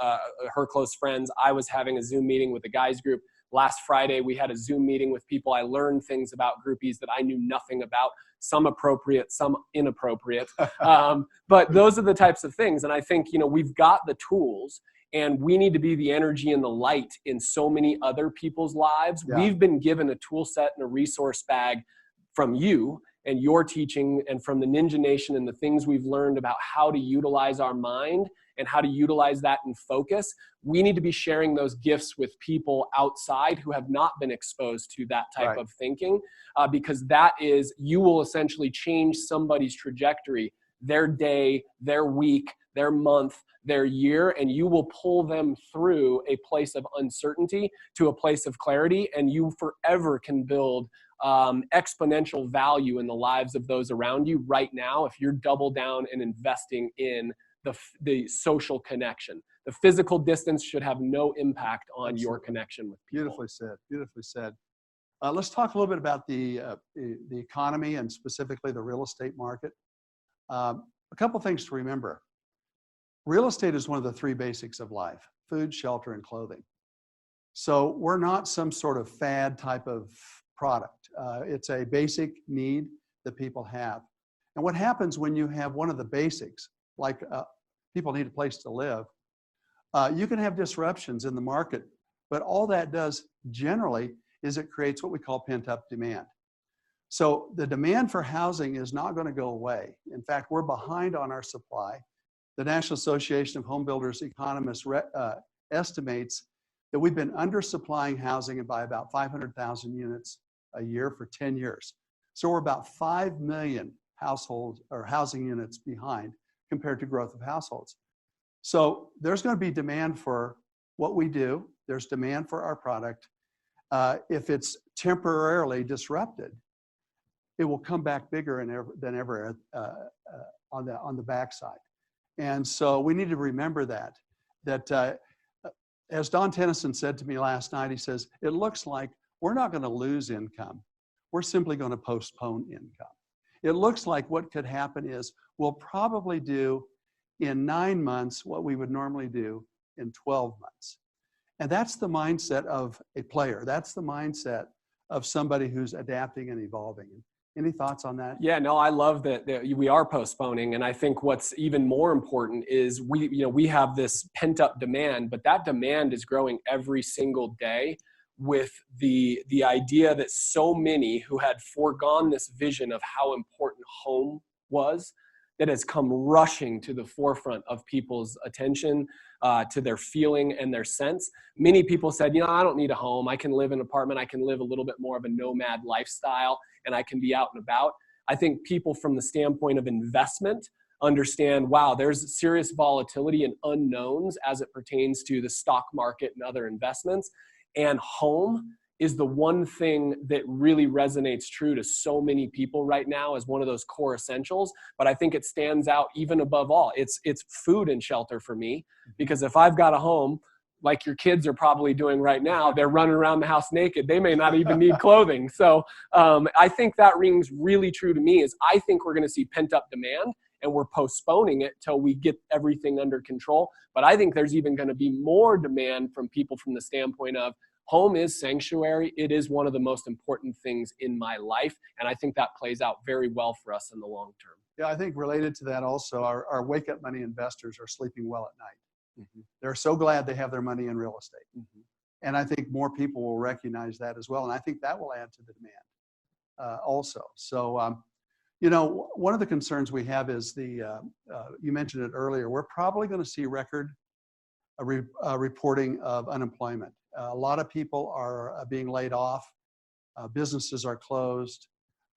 her close friends. I was having a Zoom meeting with the guys group. Last Friday, we had a Zoom meeting with people. I learned things about groupies that I knew nothing about, some appropriate, some inappropriate. But those are the types of things. And I think, we've got the tools, and we need to be the energy and the light in so many other people's lives. Yeah. We've been given a tool set and a resource bag from you and your teaching and from the Ninja Nation and the things we've learned about how to utilize our mind and how to utilize that in focus. We need to be sharing those gifts with people outside who have not been exposed to that type of thinking, because you will essentially change somebody's trajectory, their day, their week, their month, their year, and you will pull them through a place of uncertainty to a place of clarity, and you forever can build exponential value in the lives of those around you right now if you're double down and investing in the social connection. The physical distance should have no impact on your connection with people. Beautifully said. Beautifully said. Let's talk a little bit about the economy and specifically the real estate market. A couple things to remember. Real estate is one of the three basics of life: food, shelter, and clothing. So we're not some sort of fad type of product. It's a basic need that people have. And what happens when you have one of the basics, like people need a place to live, you can have disruptions in the market, but all that does generally is it creates what we call pent-up demand. So the demand for housing is not going to go away. In fact, we're behind on our supply. The National Association of Home Builders Economists estimates that we've been undersupplying housing by about 500,000 units a year for 10 years. So we're about 5 million households or housing units behind compared to growth of households. So there's going to be demand for what we do. There's demand for our product. If it's temporarily disrupted, it will come back bigger than ever on the backside. And so we need to remember that as Don Tennyson said to me last night, he says, it looks like we're not going to lose income. We're simply going to postpone income. It looks like what could happen is we'll probably do in 9 months what we would normally do in 12 months. And that's the mindset of a player. That's the mindset of somebody who's adapting and evolving. Any thoughts on that? Yeah, no, I love that we are postponing. And I think what's even more important is we have this pent up demand, but that demand is growing every single day, with the idea that so many who had foregone this vision of how important home was, that has come rushing to the forefront of people's attention, to their feeling and their sense. Many people said, I don't need a home. I can live in an apartment. I can live a little bit more of a nomad lifestyle, and I can be out and about. I think people from the standpoint of investment understand, wow, there's serious volatility and unknowns as it pertains to the stock market and other investments. And home is the one thing that really resonates true to so many people right now as one of those core essentials. But I think it stands out even above all. It's food and shelter for me, because if I've got a home, like your kids are probably doing right now, they're running around the house naked. They may not even need clothing. So I think that rings really true to me. Is I think we're going to see pent up demand, and we're postponing it till we get everything under control. But I think there's even going to be more demand from people from the standpoint of home is sanctuary. It is one of the most important things in my life. And I think that plays out very well for us in the long term. Yeah, I think related to that also, our wake up money investors are sleeping well at night. They're so glad they have their money in real estate. And I think more people will recognize that as well. And I think that will add to the demand also. So, you know, one of the concerns we have is you mentioned it earlier, we're probably going to see record reporting of unemployment. A lot of people are being laid off. Businesses are closed.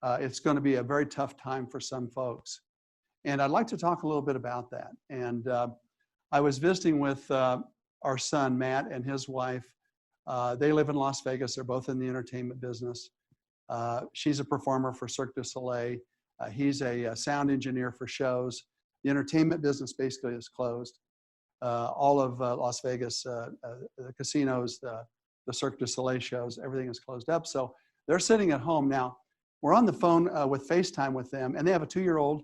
It's going to be a very tough time for some folks. And I'd like to talk a little bit about that. And I was visiting with our son, Matt, and his wife. They live in Las Vegas. They're both in the entertainment business. She's a performer for Cirque du Soleil. He's a sound engineer for shows. The entertainment business basically is closed. All of Las Vegas, the casinos, the Cirque du Soleil shows, everything is closed up. So they're sitting at home now. We're on the phone with FaceTime with them, and they have a 2-year-old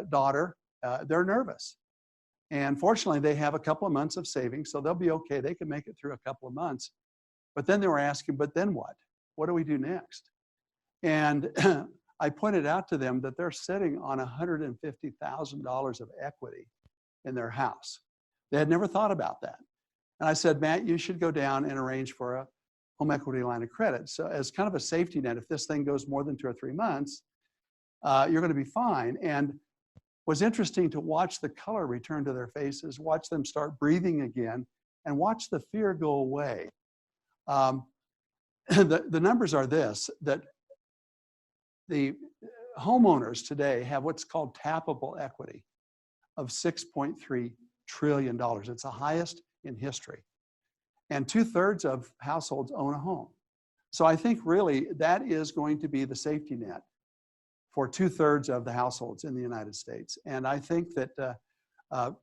daughter. They're nervous. And fortunately, they have a couple of months of savings, so they'll be okay. They can make it through a couple of months. But then they were asking, but then what? What do we do next? And I pointed out to them that they're sitting on $150,000 of equity in their house. They had never thought about that. And I said, Matt, you should go down and arrange for a home equity line of credit. So as kind of a safety net, if this thing goes more than 2 or 3 months, you're going to be fine. And was interesting to watch the color return to their faces, watch them start breathing again, and watch the fear go away. The numbers are this, that the homeowners today have what's called tappable equity of $6.3 trillion. It's the highest in history. And 2/3 of households own a home. So I think really that is going to be the safety net for 2/3 of the households in the United States. And I think that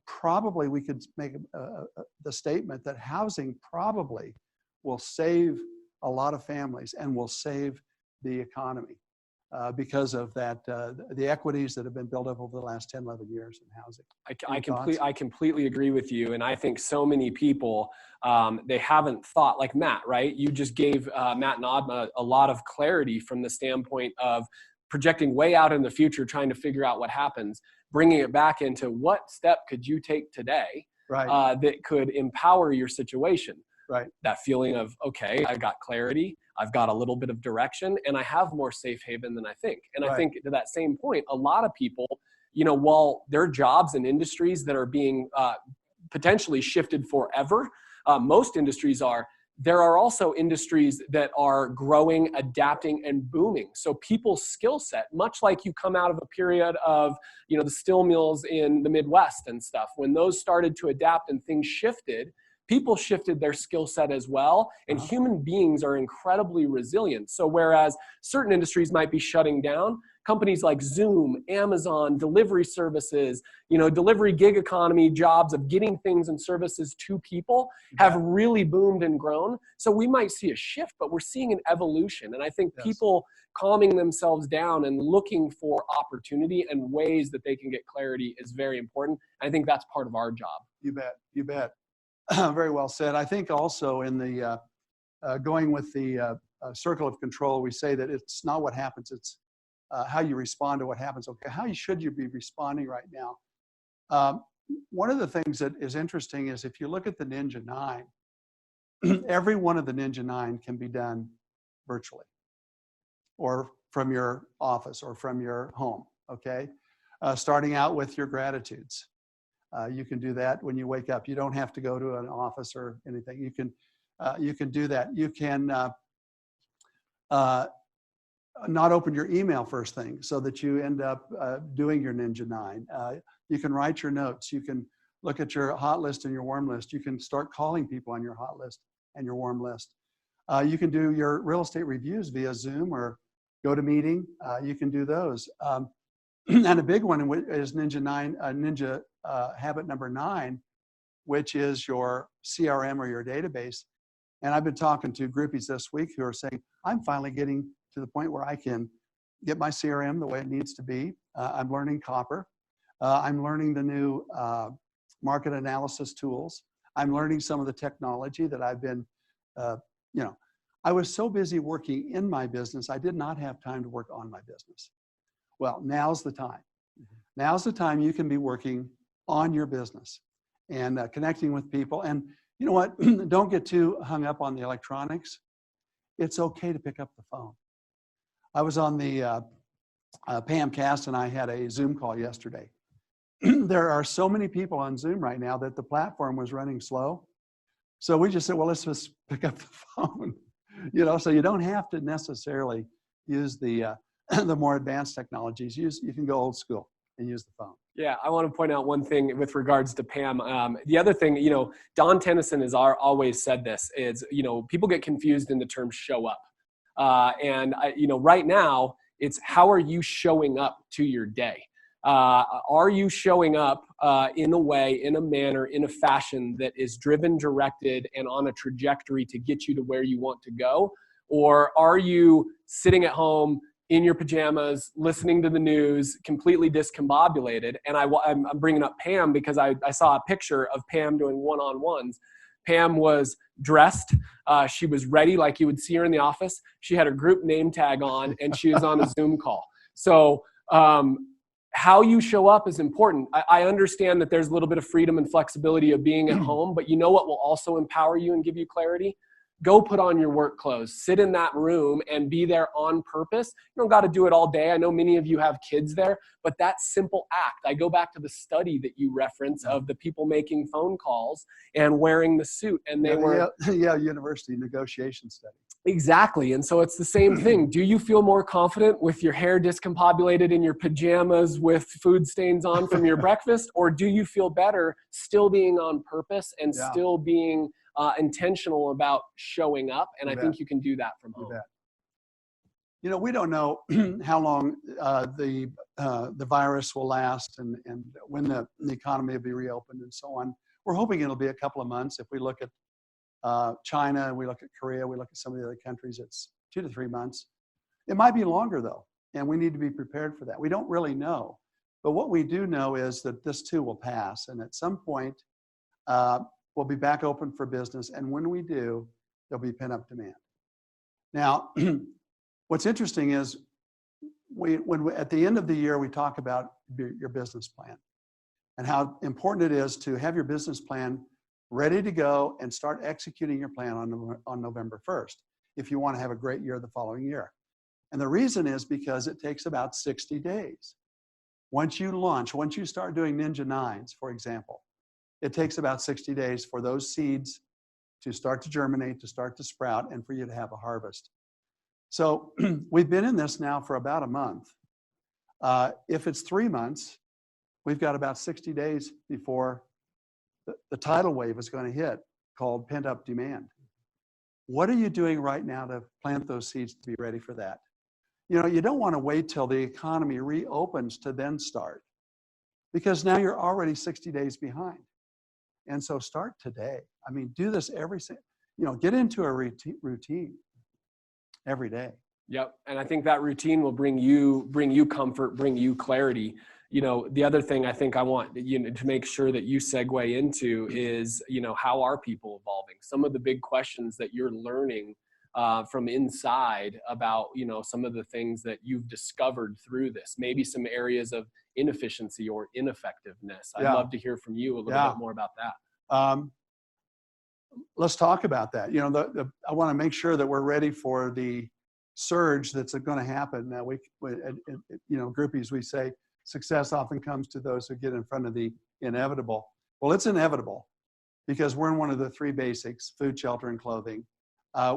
probably we could make the statement that housing probably will save a lot of families and will save the economy because of that, the equities that have been built up over the last 10, 11 years in housing. I completely agree with you. And I think so many people, they haven't thought like Matt, right? You just gave Matt and Adma a lot of clarity from the standpoint of projecting way out in the future, trying to figure out what happens, bringing it back into what step could you take today that could empower your situation. Right. That feeling of, okay, I've got clarity, I've got a little bit of direction, and I have more safe haven than I think. And I think to that same point, a lot of people, you know, while there are jobs and industries that are being potentially shifted forever, most industries are, there are also industries that are growing, adapting, and booming. So people's skill set, much like you come out of a period of, you know, the steel mills in the Midwest and stuff, when those started to adapt and things shifted, people shifted their skill set as well, and human beings are incredibly resilient. So whereas certain industries might be shutting down, companies like Zoom, Amazon, delivery services, you know, delivery gig economy jobs of getting things and services to people have really boomed and grown. So we might see a shift, but we're seeing an evolution. And I think people calming themselves down and looking for opportunity and ways that they can get clarity is very important. I think that's part of our job. You bet. You bet. Very well said. I think also in the going with the circle of control, we say that it's not what happens, it's how you respond to what happens. Okay, how should you be responding right now? One of the things that is interesting is if you look at the Ninja 9, every one of the Ninja 9 can be done virtually or from your office or from your home, okay? Starting out with your gratitudes. You can do that when you wake up. You don't have to go to an office or anything. You can do that. You can not open your email first thing so that you end up doing your Ninja 9. You can write your notes. You can look at your hot list and your warm list. You can start calling people on your hot list and your warm list. You can do your real estate reviews via Zoom or GoToMeeting. You can do those. And a big one is Ninja habit number 9, which is your CRM or your database. And I've been talking to groupies this week who are saying, I'm finally getting to the point where I can get my CRM the way it needs to be. I'm learning Copper. I'm learning the new market analysis tools. I'm learning some of the technology that I've been, you know, I was so busy working in my business, I did not have time to work on my business. Well, now's the time. Now's the time you can be working on your business. and connecting with people. And you know what? Don't get too hung up on the electronics. It's okay to pick up the phone. I was on the Pamcast and I had a Zoom call yesterday. There are so many people on Zoom right now that the platform was running slow. So we just said, well, let's just pick up the phone. You know, so you don't have to necessarily use the more advanced technologies. You can go old school and use the phone. Yeah, I want to point out one thing with regards to Pam. The other thing, you know, Don Tennyson has always said this is, you know, people get confused in the term show up. You know, right now it's how are you showing up to your day? Are you showing up in a way, in a manner, in a fashion that is driven, directed, and on a trajectory to get you to where you want to go? Or are you sitting at home in your pajamas, listening to the news, completely discombobulated? And I'm bringing up Pam because I saw a picture of Pam doing one-on-ones. Pam was dressed. She was ready like you would see her in the office. She had her group name tag on, and she was on a Zoom call. So how you show up is important. I understand that there's a little bit of freedom and flexibility of being at home, but you know what will also empower you and give you clarity? Go put on your work clothes, sit in that room and be there on purpose. You don't got to do it all day. I know many of you have kids there, but that simple act, I go back to the study that you reference of the people making phone calls and wearing the suit, and they were University negotiation study. Exactly. And so it's the same thing. Do you feel more confident with your hair discombobulated in your pajamas with food stains on from your breakfast? Or do you feel better still being on purpose and still being intentional about showing up? And I think you can do that from home. You know, we don't know how long the virus will last and when the economy will be reopened and so on. We're hoping it'll be a couple of months. If we look at China, we look at Korea, we look at some of the other countries, it's 2 to 3 months. It might be longer though, and we need to be prepared for that. We don't really know, but what we do know is that this too will pass, and at some point we'll be back open for business, and when we do, there'll be pent-up demand. Now, what's interesting is at the end of the year, we talk about your business plan and how important it is to have your business plan ready to go and start executing your plan on November 1st if you want to have a great year the following year. And the reason is because it takes about 60 days. Once you launch, once you start doing Ninja 9s, for example, it takes about 60 days for those seeds to start to germinate, to start to sprout, and for you to have a harvest. So we've been in this now for about a month. If it's 3 months, we've got about 60 days before the tidal wave is going to hit, called pent-up demand. What are you doing right now to plant those seeds to be ready for that? You know, you don't want to wait till the economy reopens to then start, because now you're already 60 days behind. And so start today. I mean, do this get into a routine every day. Yep. And I think that routine will bring you comfort, bring you clarity. You know, the other thing I think I want to make sure that you segue into is, how are people evolving? Some of the big questions that you're learning from inside about, some of the things that you've discovered through this, maybe some areas of inefficiency or ineffectiveness. I'd love to hear from you a little bit more about that. Let's talk about that. I want to make sure that we're ready for the surge that's going to happen. Now, groupies, we say, success often comes to those who get in front of the inevitable. Well, it's inevitable because we're in one of the 3 basics: food, shelter, and clothing.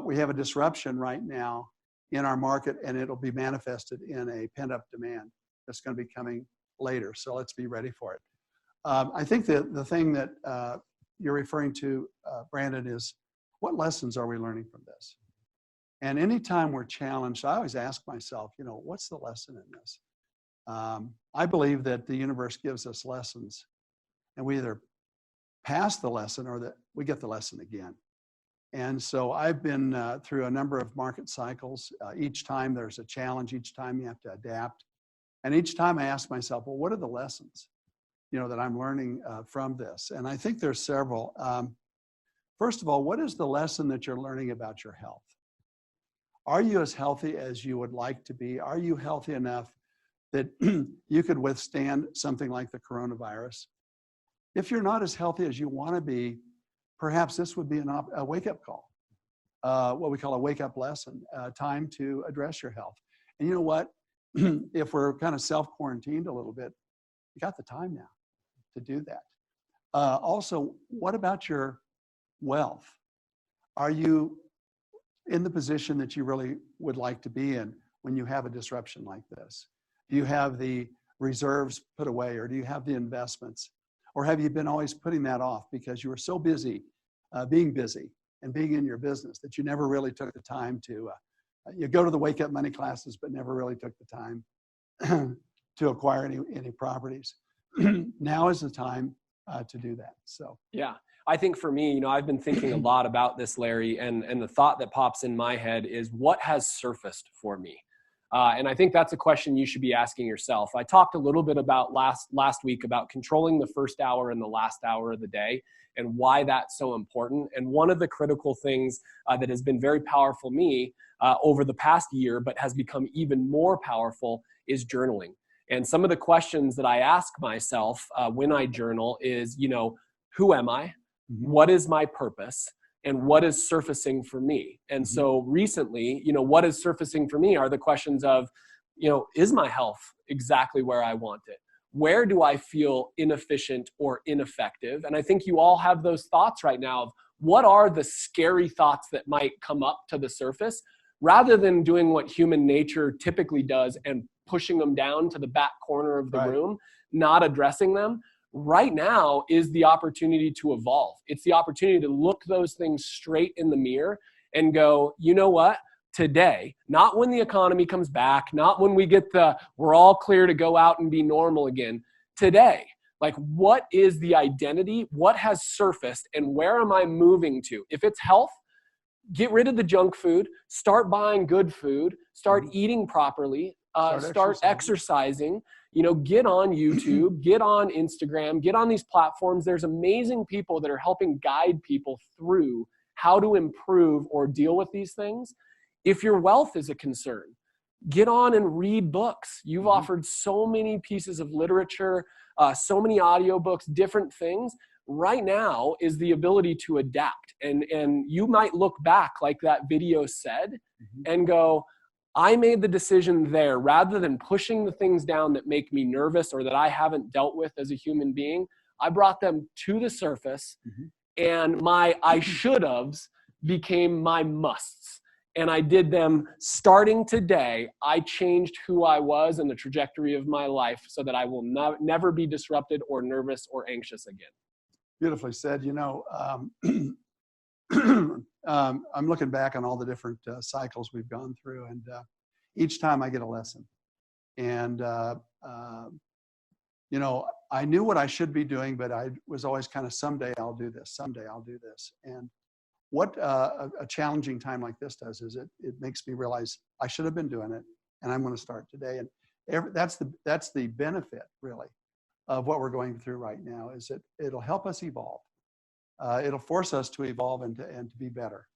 We have a disruption right now in our market, and it'll be manifested in a pent-up demand that's going to be coming later. So let's be ready for it. I think that the thing that you're referring to, Brandon, is what lessons are we learning from this? And anytime we're challenged, I always ask myself, what's the lesson in this? I believe that the universe gives us lessons, and we either pass the lesson or that we get the lesson again. And so I've been through a number of market cycles. Each time there's a challenge, each time you have to adapt. And each time I ask myself, well, what are the lessons, that I'm learning from this? And I think there's several. First of all, what is the lesson that you're learning about your health? Are you as healthy as you would like to be? Are you healthy enough that you could withstand something like the coronavirus? if you're not as healthy as you want to be, perhaps this would be a wake-up call, what we call a wake-up lesson, time to address your health. And you know what? If we're kind of self-quarantined a little bit, you got the time now to do that. Also, what about your wealth? Are you in the position that you really would like to be in when you have a disruption like this? Do you have the reserves put away, or do you have the investments? Or have you been always putting that off because you were so busy being busy and being in your business that you never really took the time to, you go to the Wake Up Money classes, but never really took the time to acquire any properties. Now is the time to do that. So Yeah. I think for me, I've been thinking a lot about this, Larry, and the thought that pops in my head is what has surfaced for me? And I think that's a question you should be asking yourself. I talked a little bit about last week about controlling the first hour and the last hour of the day and why that's so important. And one of the critical things that has been very powerful for me over the past year, but has become even more powerful, is journaling. And some of the questions that I ask myself when I journal is, who am I? What is my purpose? And what is surfacing for me? And so recently, what is surfacing for me are the questions of, is my health exactly where I want it? Where do I feel inefficient or ineffective? And I think you all have those thoughts right now of what are the scary thoughts that might come up to the surface, rather than doing what human nature typically does and pushing them down to the back corner of the room, not addressing them. Right now is the opportunity to evolve. It's the opportunity to look those things straight in the mirror and go, you know what? Today, not when the economy comes back, not when we're all clear to go out and be normal again. Today, like, what is the identity? What has surfaced and where am I moving to? If it's health, get rid of the junk food, start buying good food, start eating properly, start exercising. Get on YouTube, get on Instagram, get on these platforms. There's amazing people that are helping guide people through how to improve or deal with these things. If your wealth is a concern, get on and read books. You've offered so many pieces of literature, so many audiobooks, different things. Right now is the ability to adapt. And you might look back, like that video said, and go, I made the decision there, rather than pushing the things down that make me nervous or that I haven't dealt with as a human being. I brought them to the surface, and my I should haves became my musts. And I did them starting today. I changed who I was and the trajectory of my life so that I will never be disrupted or nervous or anxious again. beautifully said. I'm looking back on all the different cycles we've gone through, and each time I get a lesson. And I knew what I should be doing, but I was always kind of, someday I'll do this, someday I'll do this. And what a challenging time like this does is it makes me realize I should have been doing it, and I'm going to start today. And that's the benefit, really, of what we're going through right now, is that it'll help us evolve. It'll force us to evolve and to be better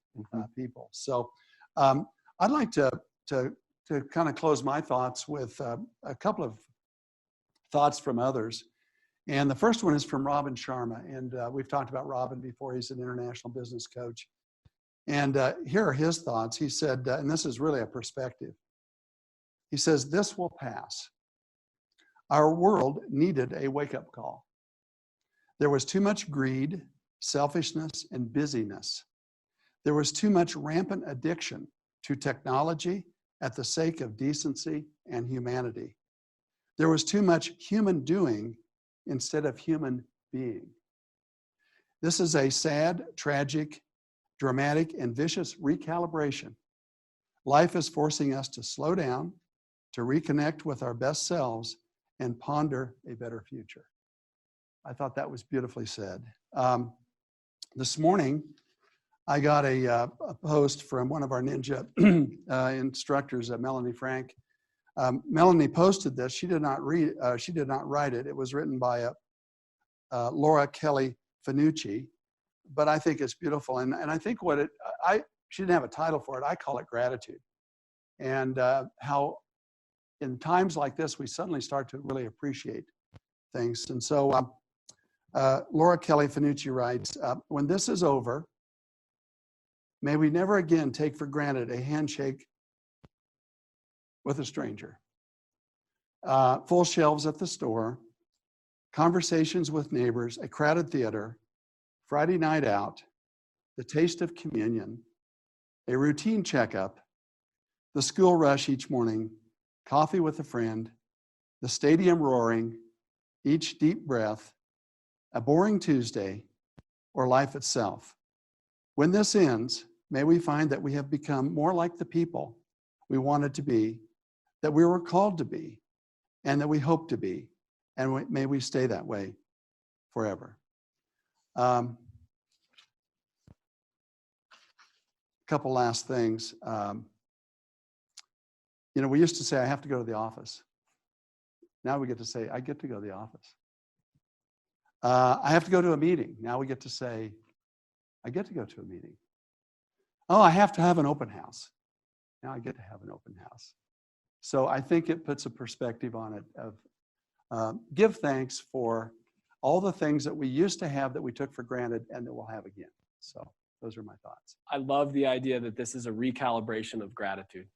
people. So I'd like to kind of close my thoughts with a couple of thoughts from others. And the first one is from Robin Sharma. And we've talked about Robin before. He's an international business coach. And here are his thoughts. He said, and this is really a perspective. He says, this will pass. Our world needed a wake-up call. There was too much greed, selfishness, and busyness. There was too much rampant addiction to technology at the sake of decency and humanity. There was too much human doing instead of human being. This is a sad, tragic, dramatic, and vicious recalibration. Life is forcing us to slow down, to reconnect with our best selves, and ponder a better future. I thought that was beautifully said. This morning, I got a post from one of our Ninja instructors, Melanie Frank. Melanie posted this. She did not write it. It was written by Laura Kelly Finucci, but I think it's beautiful. And I think she didn't have a title for it. I call it gratitude. And how in times like this, we suddenly start to really appreciate things. And so Laura Kelly Finucci writes, when this is over, may we never again take for granted a handshake with a stranger. Full shelves at the store, conversations with neighbors, a crowded theater, Friday night out, the taste of communion, a routine checkup, the school rush each morning, coffee with a friend, the stadium roaring, each deep breath, a boring Tuesday, or life itself. When this ends, may we find that we have become more like the people we wanted to be, that we were called to be, and that we hope to be, and may we stay that way forever. Couple last things. You know, we used to say, I have to go to the office. Now we get to say, I get to go to the office. I have to go to a meeting. Now we get to say, I get to go to a meeting. Oh, I have to have an open house. Now I get to have an open house. So I think it puts a perspective on it of give thanks for all the things that we used to have that we took for granted and that we'll have again. So those are my thoughts. I love the idea that this is a recalibration of gratitude.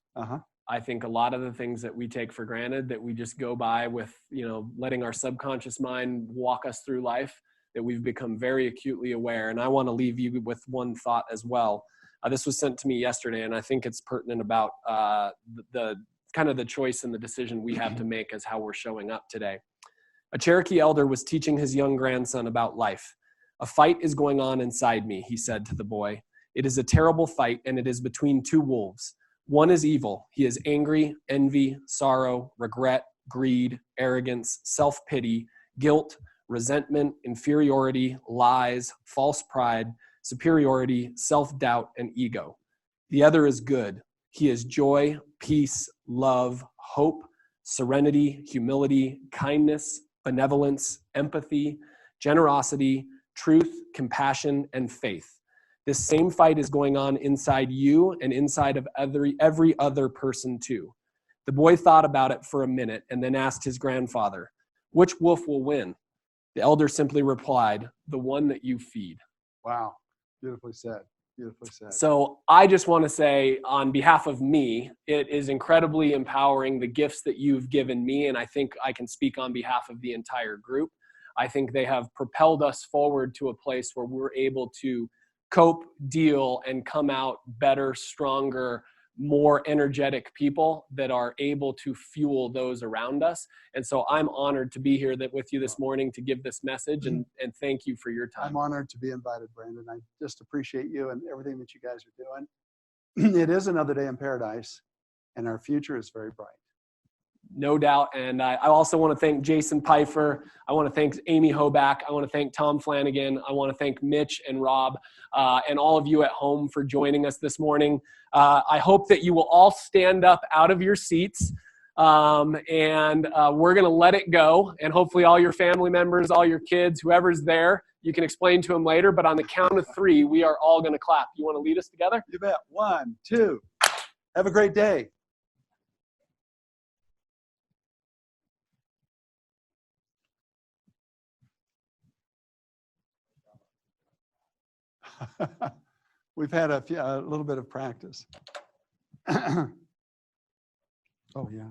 I think a lot of the things that we take for granted, that we just go by with, you know, letting our subconscious mind walk us through life, that we've become very acutely aware. And I want to leave you with one thought as well. This was sent to me yesterday, and I think it's pertinent about the kind of the choice and the decision we have to make as how we're showing up today. A Cherokee elder was teaching his young grandson about life. A fight is going on inside me, he said to the boy. It is a terrible fight, and it is between two wolves. One is evil. He is angry, envy, sorrow, regret, greed, arrogance, self-pity, guilt, resentment, inferiority, lies, false pride, superiority, self-doubt, and ego. The other is good. He is joy, peace, love, hope, serenity, humility, kindness, benevolence, empathy, generosity, truth, compassion, and faith. This same fight is going on inside you and inside of every other person too. The boy thought about it for a minute and then asked his grandfather, which wolf will win? The elder simply replied, the one that you feed. Wow, beautifully said, beautifully said. So I just want to say on behalf of me, it is incredibly empowering, the gifts that you've given me, and I think I can speak on behalf of the entire group. I think they have propelled us forward to a place where we're able to cope, deal, and come out better, stronger, more energetic people that are able to fuel those around us. And so I'm honored to be here with you this morning to give this message, and thank you for your time. I'm honored to be invited, Brandon. I just appreciate you and everything that you guys are doing. It is another day in paradise, and our future is very bright. No doubt. And I also want to thank Jason Pfeiffer. I want to thank Amy Hoback. I want to thank Tom Flanagan. I want to thank Mitch and Rob and all of you at home for joining us this morning. I hope that you will all stand up out of your seats and we're going to let it go. And hopefully all your family members, all your kids, whoever's there, you can explain to them later. But on the count of 3, we are all going to clap. You want to lead us together? You bet. 1, 2. Have a great day. We've had a little bit of practice. Oh, yeah.